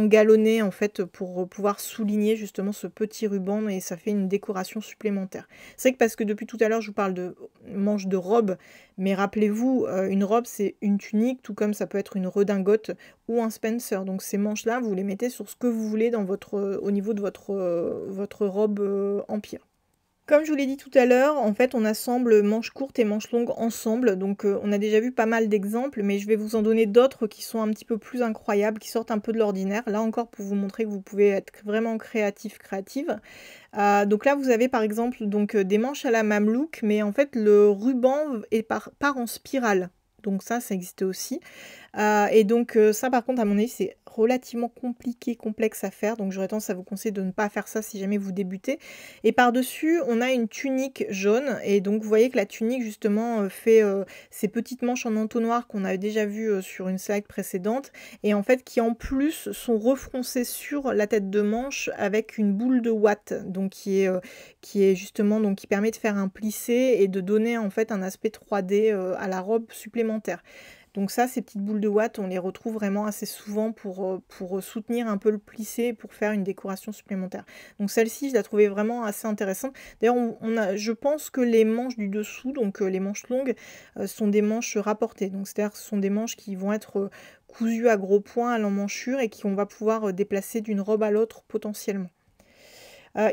galonnées en fait pour pouvoir souligner justement ce petit ruban, et ça fait une décoration supplémentaire. C'est vrai que parce que depuis tout à l'heure, je vous parle de manches de robe, mais rappelez-vous, une robe c'est une tunique, tout comme ça peut être une redingote ou un spencer. Donc ces manches-là, vous les mettez sur ce que vous voulez au niveau de votre robe empire. Comme je vous l'ai dit tout à l'heure, en fait, on assemble manches courtes et manches longues ensemble. Donc, on a déjà vu pas mal d'exemples, mais je vais vous en donner d'autres qui sont un petit peu plus incroyables, qui sortent un peu de l'ordinaire. Là encore, pour vous montrer que vous pouvez être vraiment créative. Donc là, vous avez par exemple donc, des manches à la mamelouk, mais en fait, le ruban part en spirale. Donc ça existait aussi. Et donc ça par contre à mon avis c'est relativement complexe à faire, donc j'aurais tendance à vous conseiller de ne pas faire ça si jamais vous débutez. Et par-dessus on a une tunique jaune, et donc vous voyez que la tunique justement fait ces petites manches en entonnoir qu'on avait déjà vu sur une slide précédente, et en fait qui en plus sont refroncées sur la tête de manche avec une boule de ouate, donc qui est justement donc qui permet de faire un plissé et de donner en fait un aspect 3D à la robe supplémentaire. Donc ça, ces petites boules de ouate, on les retrouve vraiment assez souvent pour soutenir un peu le plissé, et pour faire une décoration supplémentaire. Donc celle-ci, je la trouvais vraiment assez intéressante. D'ailleurs, je pense que les manches du dessous, donc les manches longues, sont des manches rapportées. Donc c'est-à-dire que ce sont des manches qui vont être cousues à gros points à l'emmanchure et qu'on va pouvoir déplacer d'une robe à l'autre potentiellement.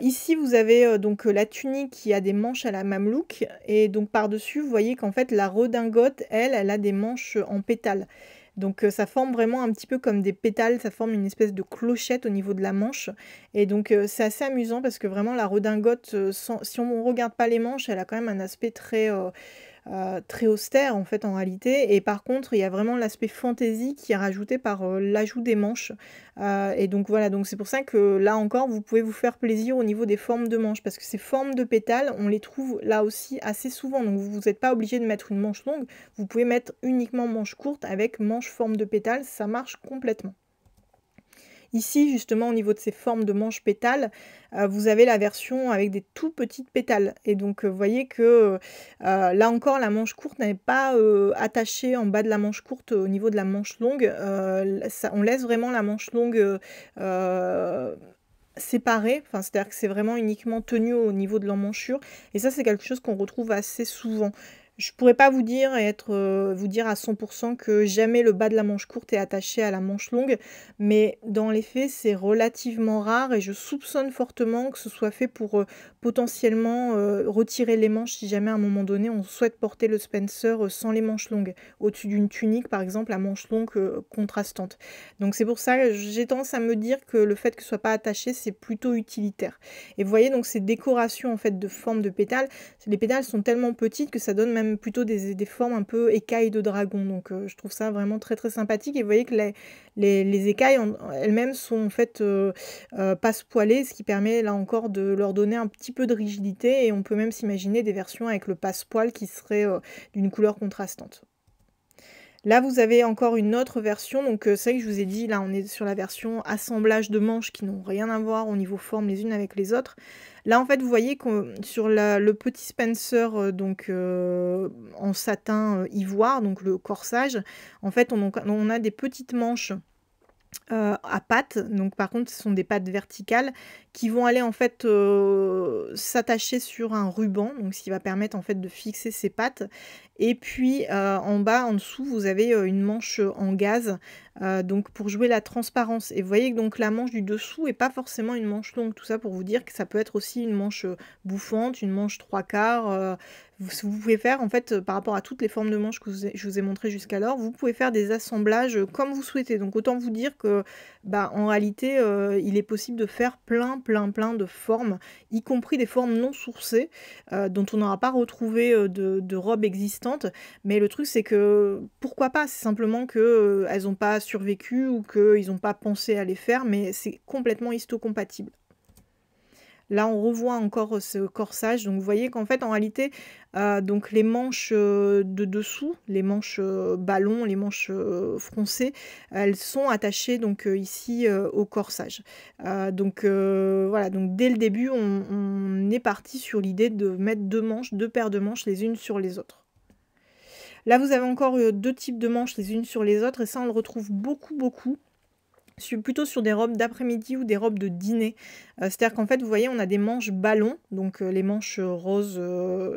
Ici, vous avez donc la tunique qui a des manches à la mamelouk et donc par-dessus, vous voyez qu'en fait la redingote, elle a des manches en pétales. Donc ça forme vraiment un petit peu comme des pétales, ça forme une espèce de clochette au niveau de la manche. Et donc c'est assez amusant parce que vraiment la redingote, si on ne regarde pas les manches, elle a quand même un aspect très austère en fait en réalité, et par contre il y a vraiment l'aspect fantaisie qui est rajouté par l'ajout des manches, et donc voilà, donc c'est pour ça que là encore vous pouvez vous faire plaisir au niveau des formes de manches, parce que ces formes de pétales on les trouve là aussi assez souvent, donc vous n'êtes pas obligé de mettre une manche longue, vous pouvez mettre uniquement manche courte avec manche forme de pétales, ça marche complètement. Ici, justement, au niveau de ces formes de manches pétales, vous avez la version avec des tout petites pétales. Et donc, vous voyez que là encore, la manche courte n'est pas attachée en bas de la manche courte au niveau de la manche longue. On laisse vraiment la manche longue séparée. Enfin, c'est-à-dire que c'est vraiment uniquement tenu au niveau de l'emmanchure. Et ça, c'est quelque chose qu'on retrouve assez souvent. Je pourrais pas vous dire vous dire à 100% que jamais le bas de la manche courte est attaché à la manche longue, mais dans les faits, c'est relativement rare et je soupçonne fortement que ce soit fait pour potentiellement retirer les manches si jamais à un moment donné on souhaite porter le Spencer sans les manches longues, au-dessus d'une tunique par exemple à manches longues contrastantes. Donc c'est pour ça que j'ai tendance à me dire que le fait que ce soit pas attaché, c'est plutôt utilitaire. Et vous voyez donc ces décorations en fait de forme de pétales, les pétales sont tellement petites que ça donne même plutôt des formes un peu écailles de dragon, donc je trouve ça vraiment très très sympathique. Et vous voyez que les écailles elles-mêmes sont en fait passe-poilées, ce qui permet là encore de leur donner un petit peu de rigidité, et on peut même s'imaginer des versions avec le passe-poil qui serait d'une couleur contrastante. Là, vous avez encore une autre version, donc c'est vrai que je vous ai dit, là on est sur la version assemblage de manches qui n'ont rien à voir au niveau forme les unes avec les autres. Là, en fait, vous voyez que sur le petit Spencer, en satin ivoire, donc le corsage, en fait, on a des petites manches à pattes, donc par contre ce sont des pattes verticales qui vont aller en fait s'attacher sur un ruban, donc ce qui va permettre en fait de fixer ces pattes. Et puis en bas, en dessous, vous avez une manche en gaze, donc pour jouer la transparence. Et vous voyez que donc la manche du dessous est pas forcément une manche longue, tout ça pour vous dire que ça peut être aussi une manche bouffante, une manche 3/4. Vous pouvez faire en fait par rapport à toutes les formes de manches que je vous ai montré jusqu'alors, vous pouvez faire des assemblages comme vous souhaitez. Donc autant vous dire que en réalité il est possible de faire plein de formes, y compris des formes non sourcées dont on n'aura pas retrouvé de robes existantes. Mais le truc c'est que pourquoi pas, c'est simplement que elles n'ont pas survécu ou qu'ils n'ont pas pensé à les faire, mais c'est complètement histocompatible. Là, on revoit encore ce corsage, donc vous voyez qu'en fait, en réalité, donc les manches de dessous, les manches ballon, les manches froncées, elles sont attachées donc ici au corsage. Donc voilà, donc dès le début, on est parti sur l'idée de mettre deux paires de manches les unes sur les autres. Là, vous avez encore deux types de manches les unes sur les autres, et ça, on le retrouve beaucoup. Plutôt sur des robes d'après-midi ou des robes de dîner. C'est-à-dire qu'en fait, vous voyez, on a des manches ballon, donc les manches roses,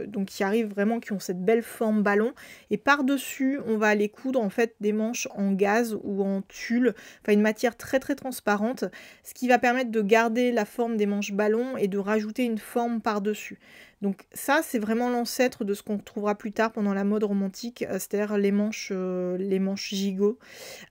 donc qui arrivent vraiment, qui ont cette belle forme ballon. Et par-dessus, on va aller coudre en fait des manches en gaze ou en tulle, enfin une matière très transparente, ce qui va permettre de garder la forme des manches ballon et de rajouter une forme par-dessus. Donc ça, c'est vraiment l'ancêtre de ce qu'on retrouvera plus tard pendant la mode romantique, c'est-à-dire les manches gigots.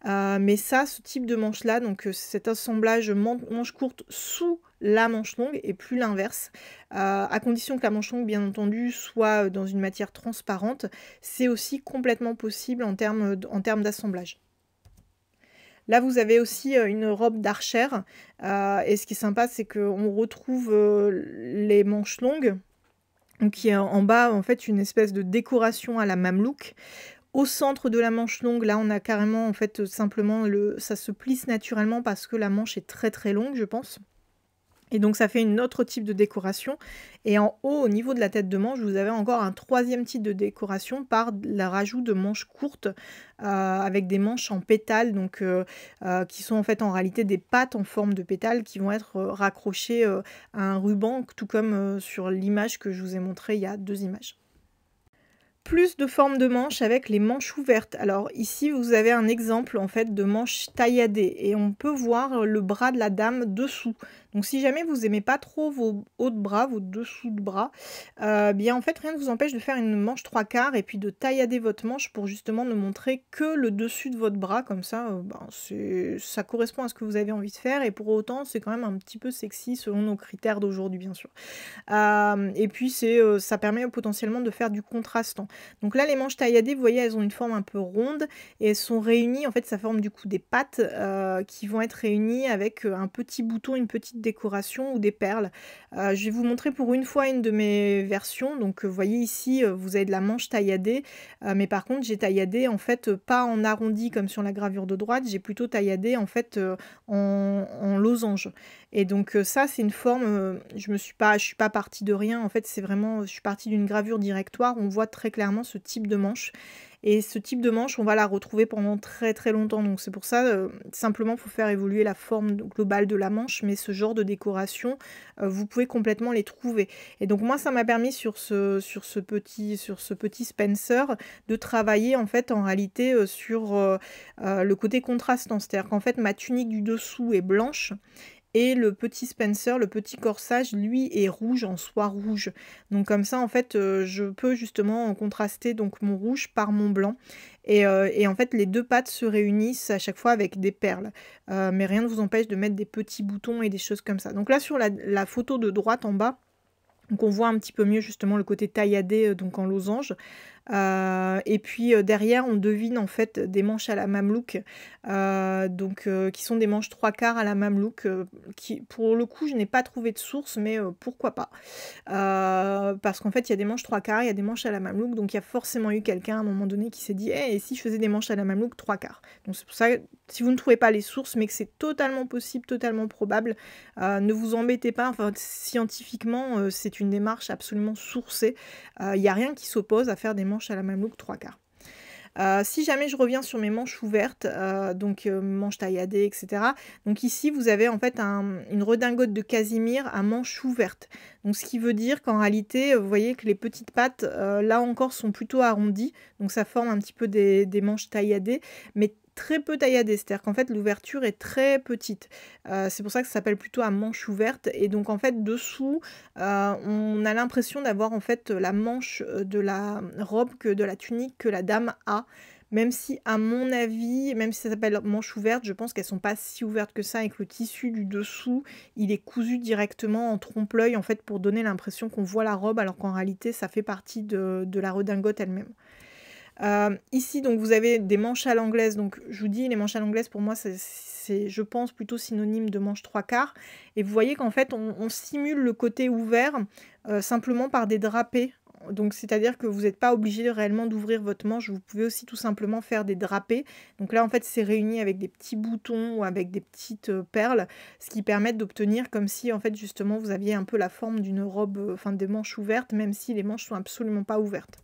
Mais ça, ce type de manche-là, donc cet assemblage manche courte sous la manche longue et plus l'inverse, à condition que la manche longue, bien entendu, soit dans une matière transparente, c'est aussi complètement possible en termes d'assemblage. Là, vous avez aussi une robe d'archère, et ce qui est sympa, c'est qu'on retrouve les manches longues, donc il y a en bas en fait une espèce de décoration à la mamelouk. Au centre de la manche longue, là on a carrément en fait simplement ça se plisse naturellement parce que la manche est très longue, je pense. Et donc ça fait une autre type de décoration. Et en haut, au niveau de la tête de manche, vous avez encore un troisième type de décoration par le rajout de manches courtes avec des manches en pétales, donc qui sont en fait en réalité des pattes en forme de pétales qui vont être raccrochées à un ruban, tout comme sur l'image que je vous ai montrée il y a 2 images. Plus de formes de manches avec les manches ouvertes. Alors ici, vous avez un exemple en fait de manche tailladée et on peut voir le bras de la dame dessous. Donc si jamais vous aimez pas trop vos hauts de bras, vos dessous de bras, bien en fait rien ne vous empêche de faire une manche 3/4 et puis de taillader votre manche pour justement ne montrer que le dessus de votre bras. Comme ça, ben, ça correspond à ce que vous avez envie de faire et pour autant c'est quand même un petit peu sexy selon nos critères d'aujourd'hui bien sûr. Et puis ça permet potentiellement de faire du contrastant. Donc là, les manches tailladées, vous voyez, elles ont une forme un peu ronde et elles sont réunies, en fait, ça forme du coup des pattes qui vont être réunies avec un petit bouton, une petite décoration ou des perles. Je vais vous montrer pour une fois une de mes versions. Donc, vous voyez ici, vous avez de la manche tailladée, mais par contre, j'ai tailladé en fait pas en arrondi comme sur la gravure de droite, j'ai plutôt tailladé en fait en losange. Et donc ça, c'est une forme, je suis pas partie de rien, en fait, c'est vraiment, je suis partie d'une gravure directoire, on voit très clairement ce type de manche. Et ce type de manche, on va la retrouver pendant très très longtemps. Donc c'est pour ça, simplement, il faut faire évoluer la forme globale de la manche, mais ce genre de décoration, vous pouvez complètement les trouver. Et donc moi, ça m'a permis sur ce petit Spencer de travailler en fait en réalité sur le côté contrastant. C'est-à-dire qu'en fait, ma tunique du dessous est blanche et le petit Spencer, le petit corsage, lui, est rouge, en soie rouge. Donc comme ça, en fait, je peux justement contraster donc mon rouge par mon blanc. Et en fait, les 2 pattes se réunissent à chaque fois avec des perles. Mais rien ne vous empêche de mettre des petits boutons et des choses comme ça. Donc là, sur la photo de droite en bas, donc on voit un petit peu mieux justement le côté tailladé donc en losange. Et puis derrière on devine en fait des manches à la mamelouk, qui sont des manches 3/4 à la mamelouk, qui pour le coup je n'ai pas trouvé de source mais pourquoi pas. Parce qu'en fait il y a des manches 3/4, il y a des manches à la mamelouk, donc il y a forcément eu quelqu'un à un moment donné qui s'est dit: «Eh, et si je faisais des manches à la mamelouk 3/4?» Donc c'est pour ça, si vous ne trouvez pas les sources mais que c'est totalement possible, totalement probable, ne vous embêtez pas, enfin scientifiquement c'est une démarche absolument sourcée. Il n'y a rien qui s'oppose à faire des manches à la mamelouk 3/4. Si jamais je reviens sur mes manches ouvertes, manches tailladées, etc. Donc ici, vous avez en fait une redingote de casimir à manches ouvertes. Donc ce qui veut dire qu'en réalité, vous voyez que les petites pattes, là encore, sont plutôt arrondies. Donc ça forme un petit peu des manches tailladées, mais très peu tailladées. C'est-à-dire qu'en fait, l'ouverture est très petite. C'est pour ça que ça s'appelle plutôt à manches ouvertes. Et donc en fait, dessous, on a l'impression d'avoir en fait la manche de la robe, de la tunique que la dame a. Même si, à mon avis, même si ça s'appelle manche ouverte, je pense qu'elles sont pas si ouvertes que ça et que le tissu du dessous, il est cousu directement en trompe-l'œil en fait pour donner l'impression qu'on voit la robe alors qu'en réalité ça fait partie de la redingote elle-même. Ici, donc, vous avez des manches à l'anglaise. Donc, je vous dis, les manches à l'anglaise, pour moi, c'est, je pense, plutôt synonyme de manche 3/4. Et vous voyez qu'en fait, on simule le côté ouvert simplement par des drapés. Donc, c'est-à-dire que vous n'êtes pas obligé réellement d'ouvrir votre manche. Vous pouvez aussi tout simplement faire des drapés. Donc là, en fait, c'est réuni avec des petits boutons ou avec des petites perles, ce qui permet d'obtenir comme si, en fait, justement, vous aviez un peu la forme d'une robe, enfin, des manches ouvertes, même si les manches sont absolument pas ouvertes.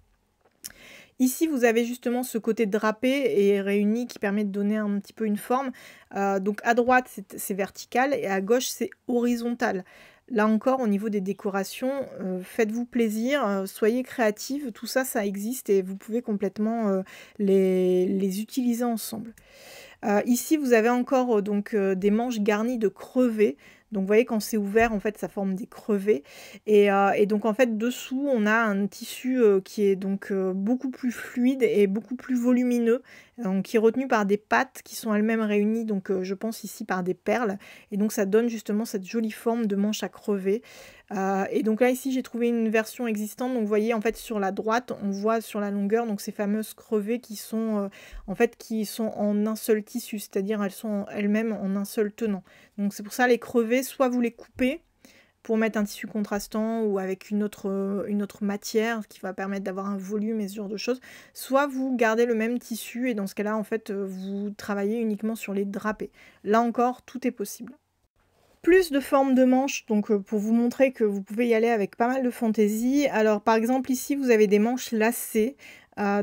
Ici, vous avez justement ce côté drapé et réuni qui permet de donner un petit peu une forme. Donc à droite, c'est vertical et à gauche, c'est horizontal. Là encore, au niveau des décorations, faites-vous plaisir, soyez créatifs, tout ça, ça existe et vous pouvez complètement les utiliser ensemble. Ici, vous avez encore des manches garnies de crevés. Donc vous voyez quand c'est ouvert, en fait, ça forme des crevés. Et donc en fait, dessous, on a un tissu qui est donc beaucoup plus fluide et beaucoup plus volumineux, qui est retenu par des pattes qui sont elles-mêmes réunies, donc je pense ici par des perles. Et donc ça donne justement cette jolie forme de manche à crever. Et donc là, ici, j'ai trouvé une version existante. Donc vous voyez, en fait, sur la droite, on voit sur la longueur donc ces fameuses crevées qui sont en un seul tissu, c'est-à-dire elles sont elles-mêmes en un seul tenant. Donc c'est pour ça les crevées, soit vous les coupez pour mettre un tissu contrastant ou avec une autre matière qui va permettre d'avoir un volume et ce genre de choses, soit vous gardez le même tissu et dans ce cas-là, en fait, vous travaillez uniquement sur les drapés. Là encore, tout est possible. Plus de formes de manches, donc pour vous montrer que vous pouvez y aller avec pas mal de fantaisie. Alors par exemple ici vous avez des manches lacées,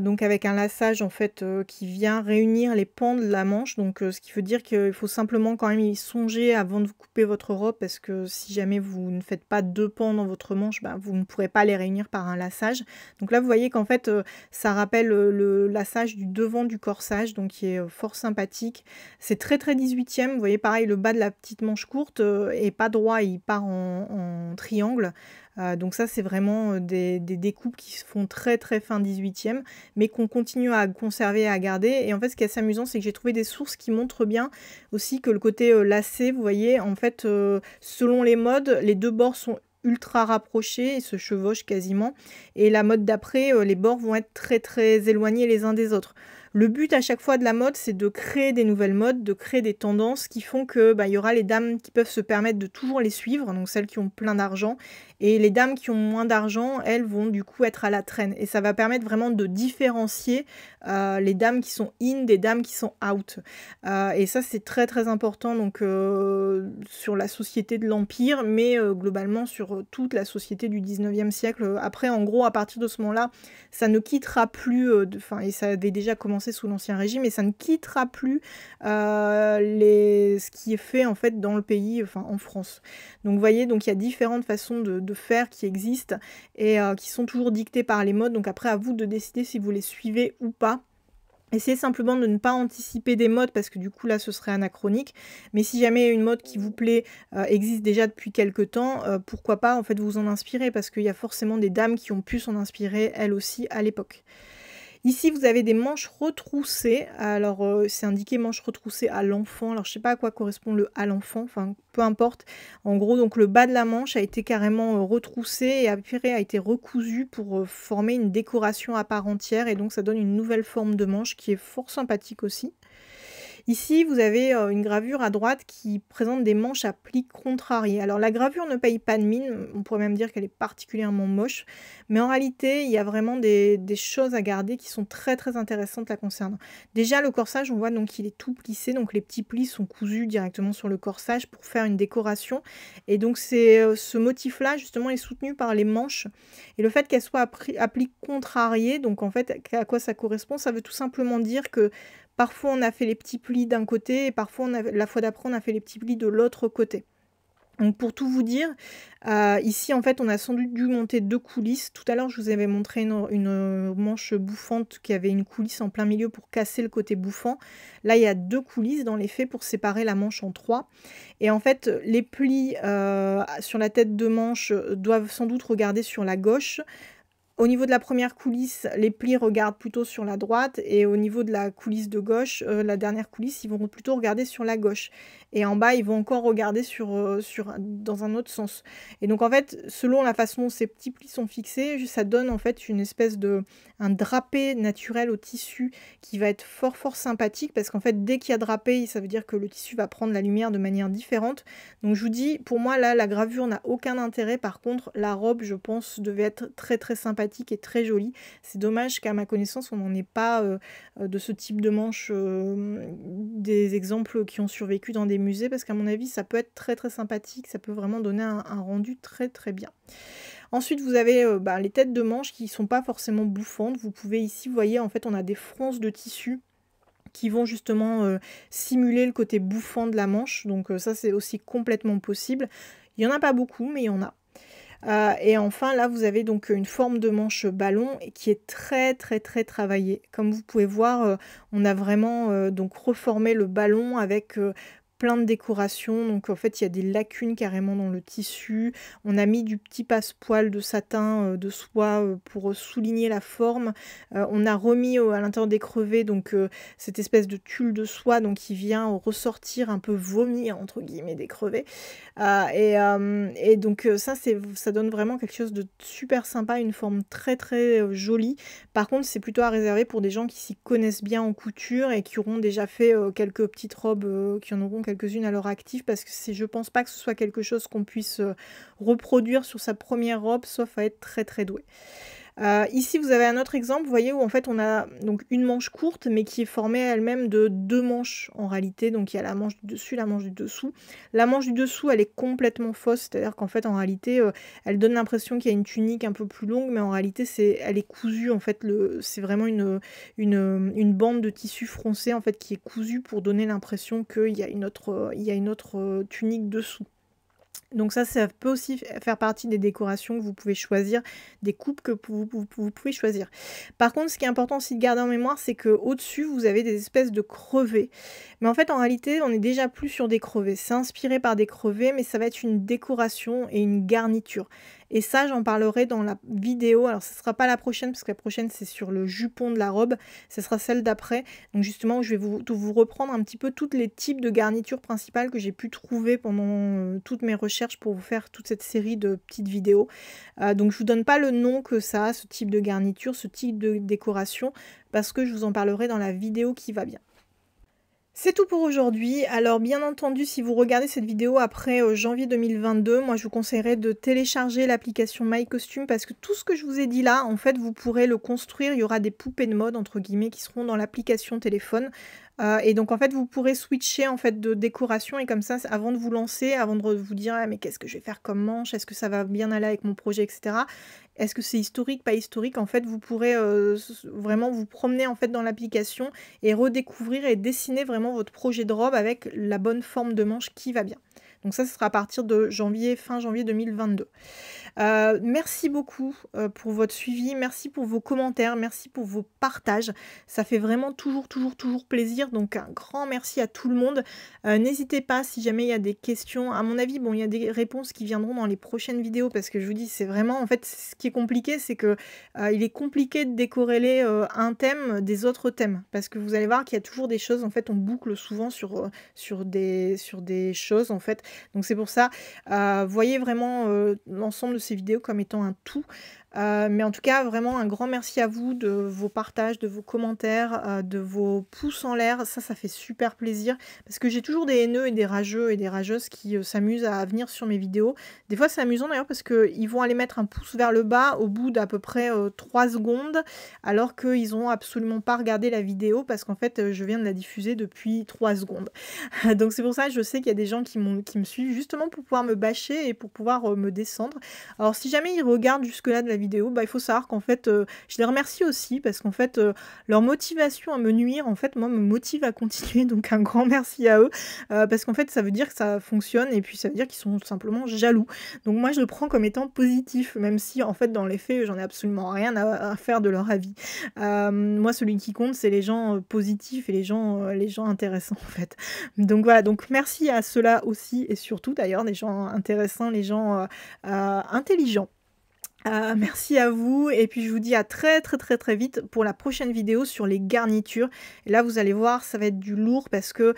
donc avec un laçage en fait, qui vient réunir les pans de la manche, donc ce qui veut dire qu'il faut simplement quand même y songer avant de vous couper votre robe parce que si jamais vous ne faites pas 2 pans dans votre manche, bah, vous ne pourrez pas les réunir par un laçage. Donc là vous voyez qu'en fait, ça rappelle, le laçage du devant du corsage, donc qui est, fort sympathique. C'est très, très 18e, vous voyez pareil le bas de la petite manche courte, est pas droit, il part en triangle. Donc ça c'est vraiment, des découpes qui se font très, très fin 18e, mais qu'on continue à conserver et à garder. Et en fait ce qui est assez amusant, c'est que j'ai trouvé des sources qui montrent bien aussi que le côté, lacé, vous voyez, en fait, selon les modes, les 2 bords sont ultra rapprochés et se chevauchent quasiment. Et la mode d'après, les bords vont être très, très éloignés les uns des autres. Le but à chaque fois de la mode, c'est de créer des nouvelles modes, de créer des tendances qui font que, bah, il y aura les dames qui peuvent se permettre de toujours les suivre, donc celles qui ont plein d'argent, et les dames qui ont moins d'argent, elles vont du coup être à la traîne. Et ça va permettre vraiment de différencier les dames qui sont in des dames qui sont out. Et ça c'est très très important donc sur la société de l'Empire, mais globalement sur toute la société du 19e siècle. Après en gros à partir de ce moment-là, ça ne quittera plus, enfin et ça avait déjà commencé sous l'Ancien Régime, et ça ne quittera plus ce qui est fait en fait dans le pays, enfin en France. Donc vous voyez, donc il y a différentes façons de faire qui existent et qui sont toujours dictées par les modes. Donc après à vous de décider si vous les suivez ou pas. Essayez simplement de ne pas anticiper des modes parce que du coup là ce serait anachronique. Mais si jamais une mode qui vous plaît existe déjà depuis quelques temps, pourquoi pas en fait vous en inspirer parce qu'il y a forcément des dames qui ont pu s'en inspirer elles aussi à l'époque. Ici, vous avez des manches retroussées. Alors, c'est indiqué manches retroussées à l'enfant. Alors, je sais pas à quoi correspond le à l'enfant. Enfin, peu importe. En gros, donc le bas de la manche a été carrément retroussé et après a été recousu pour former une décoration à part entière. Et donc, ça donne une nouvelle forme de manche qui est fort sympathique aussi. Ici, vous avez une gravure à droite qui présente des manches à plis contrariés. Alors la gravure ne paye pas de mine, on pourrait même dire qu'elle est particulièrement moche, mais en réalité, il y a vraiment des choses à garder qui sont très très intéressantes la concernant. Déjà, le corsage, on voit donc qu'il est tout plissé, donc les petits plis sont cousus directement sur le corsage pour faire une décoration. Et donc ce motif-là, justement, est soutenu par les manches. Et le fait qu'elle soit à plis contrariés, donc en fait, à quoi ça correspond? Ça veut tout simplement dire que parfois, on a fait les petits plis d'un côté et parfois, la fois d'après, on a fait les petits plis de l'autre côté. Donc pour tout vous dire, ici en fait on a sans doute dû monter 2 coulisses. Tout à l'heure je vous avais montré une manche bouffante qui avait une coulisse en plein milieu pour casser le côté bouffant. Là il y a 2 coulisses dans les faits pour séparer la manche en 3. Et en fait les plis sur la tête de manche doivent sans doute regarder sur la gauche. Au niveau de la première coulisse, les plis regardent plutôt sur la droite et au niveau de la coulisse de gauche, la dernière coulisse, ils vont plutôt regarder sur la gauche. Et en bas, ils vont encore regarder dans un autre sens. Et donc en fait, selon la façon dont ces petits plis sont fixés, ça donne en fait une espèce un drapé naturel au tissu qui va être fort fort sympathique parce qu'en fait, dès qu'il y a drapé, ça veut dire que le tissu va prendre la lumière de manière différente. Donc je vous dis, pour moi là, la gravure n'a aucun intérêt. Par contre, la robe, je pense, devait être très très sympathique et très jolie. C'est dommage qu'à ma connaissance, on n'en ait pas de ce type de manche, des exemples qui ont survécu dans des musées, parce qu'à mon avis, ça peut être très très sympathique, ça peut vraiment donner un rendu très très bien. Ensuite, vous avez les têtes de manches qui ne sont pas forcément bouffantes. Vous pouvez ici, vous voyez, en fait, on a des fronces de tissu qui vont justement simuler le côté bouffant de la manche. Donc ça, c'est aussi complètement possible. Il n'y en a pas beaucoup, mais il y en a. Et enfin, là, vous avez donc une forme de manche ballon qui est très, très, très travaillée. Comme vous pouvez voir, on a vraiment donc reformé le ballon avec plein de décorations. Donc, en fait, il y a des lacunes carrément dans le tissu. On a mis du petit passepoil de satin de soie pour souligner la forme. On a remis à l'intérieur des crevets donc cette espèce de tulle de soie donc qui vient ressortir un peu vomir entre guillemets des crevets. Et donc ça donne vraiment quelque chose de super sympa, une forme très très jolie. Par contre, c'est plutôt à réserver pour des gens qui s'y connaissent bien en couture et qui auront déjà fait quelques petites robes, qui en auront quelques-unes à leur actif, parce que je pense pas que ce soit quelque chose qu'on puisse reproduire sur sa première robe, sauf à être très très doué. Ici, vous avez un autre exemple, vous voyez, où en fait on a donc une manche courte, mais qui est formée elle-même de 2 manches en réalité. Donc il y a la manche du dessus, la manche du dessous. La manche du dessous, elle est complètement fausse, c'est-à-dire qu'en fait, en réalité, elle donne l'impression qu'il y a une tunique un peu plus longue, mais en réalité, elle est cousue. En fait, c'est vraiment une bande de tissu froncé en fait qui est cousue pour donner l'impression qu'il y a une autre tunique dessous. Donc ça peut aussi faire partie des décorations que vous pouvez choisir, des coupes que vous pouvez choisir. Par contre, ce qui est important aussi de garder en mémoire, c'est qu'au-dessus, vous avez des espèces de crevets. Mais en fait, en réalité, on est déjà plus sur des crevets. C'est inspiré par des crevets, mais ça va être une décoration et une garniture. Et ça, j'en parlerai dans la vidéo. Alors, ce ne sera pas la prochaine, parce que la prochaine, c'est sur le jupon de la robe. Ce sera celle d'après. Donc, justement, je vais vous reprendre un petit peu tous les types de garnitures principales que j'ai pu trouver pendant toutes mes recherches pour vous faire toute cette série de petites vidéos. Donc, je ne vous donne pas le nom que ça a, ce type de garniture, ce type de décoration, parce que je vous en parlerai dans la vidéo qui va bien. C'est tout pour aujourd'hui. Alors bien entendu, si vous regardez cette vidéo après janvier 2022, moi je vous conseillerais de télécharger l'application MyCostume parce que tout ce que je vous ai dit là, en fait, vous pourrez le construire. Il y aura des poupées de mode, entre guillemets, qui seront dans l'application téléphone. Et donc en fait, vous pourrez switcher en fait de décoration et comme ça, avant de vous lancer, avant de vous dire ah, mais qu'est-ce que je vais faire comme manche, est-ce que ça va bien aller avec mon projet, etc. Est-ce que c'est historique, pas historique? En fait, vous pourrez vraiment vous promener en fait dans l'application et redécouvrir et dessiner vraiment votre projet de robe avec la bonne forme de manche qui va bien. Donc ça, ce sera à partir de fin janvier 2022. Merci beaucoup pour votre suivi, merci pour vos commentaires, merci pour vos partages. Ça fait vraiment toujours plaisir. Donc un grand merci à tout le monde. N'hésitez pas si jamais il y a des questions. À mon avis, bon, il y a des réponses qui viendront dans les prochaines vidéos parce que je vous dis, c'est vraiment, en fait, ce qui est compliqué, c'est que il est compliqué de décorréler un thème des autres thèmes parce que vous allez voir qu'il y a toujours des choses, en fait, on boucle souvent sur des choses, en fait. Donc c'est pour ça, voyez vraiment l'ensemble de ces vidéos comme étant un tout. Mais en tout cas, vraiment un grand merci à vous de vos partages, de vos commentaires, de vos pouces en l'air. Ça fait super plaisir parce que j'ai toujours des haineux et des rageux et des rageuses qui s'amusent à venir sur mes vidéos. Des fois, c'est amusant d'ailleurs parce qu'ils vont aller mettre un pouce vers le bas au bout d'à peu près 3 secondes alors qu'ils n'ont absolument pas regardé la vidéo parce qu'en fait, je viens de la diffuser depuis 3 secondes. Donc c'est pour ça que je sais qu'il y a des gens qui me suivent justement pour pouvoir me bâcher et pour pouvoir me descendre. Alors si jamais ils regardent jusque-là de la vidéo, bah, il faut savoir qu'en fait, je les remercie aussi parce qu'en fait, leur motivation à me nuire, en fait, moi, me motive à continuer. Donc un grand merci à eux parce qu'en fait, ça veut dire que ça fonctionne et puis ça veut dire qu'ils sont simplement jaloux. Donc moi, je le prends comme étant positif, même si en fait, dans les faits, j'en ai absolument rien à faire de leur avis. Moi, celui qui compte, c'est les gens positifs et les gens intéressants, en fait. Donc voilà, donc merci à ceux-là aussi et surtout d'ailleurs, les gens intéressants, les gens intelligents. Merci à vous et puis je vous dis à très vite pour la prochaine vidéo sur les garnitures. Et là vous allez voir, ça va être du lourd parce que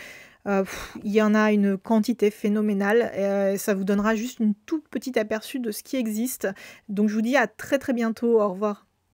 il y en a une quantité phénoménale. Ça vous donnera juste une toute petite aperçu de ce qui existe. Donc je vous dis à très bientôt. Au revoir.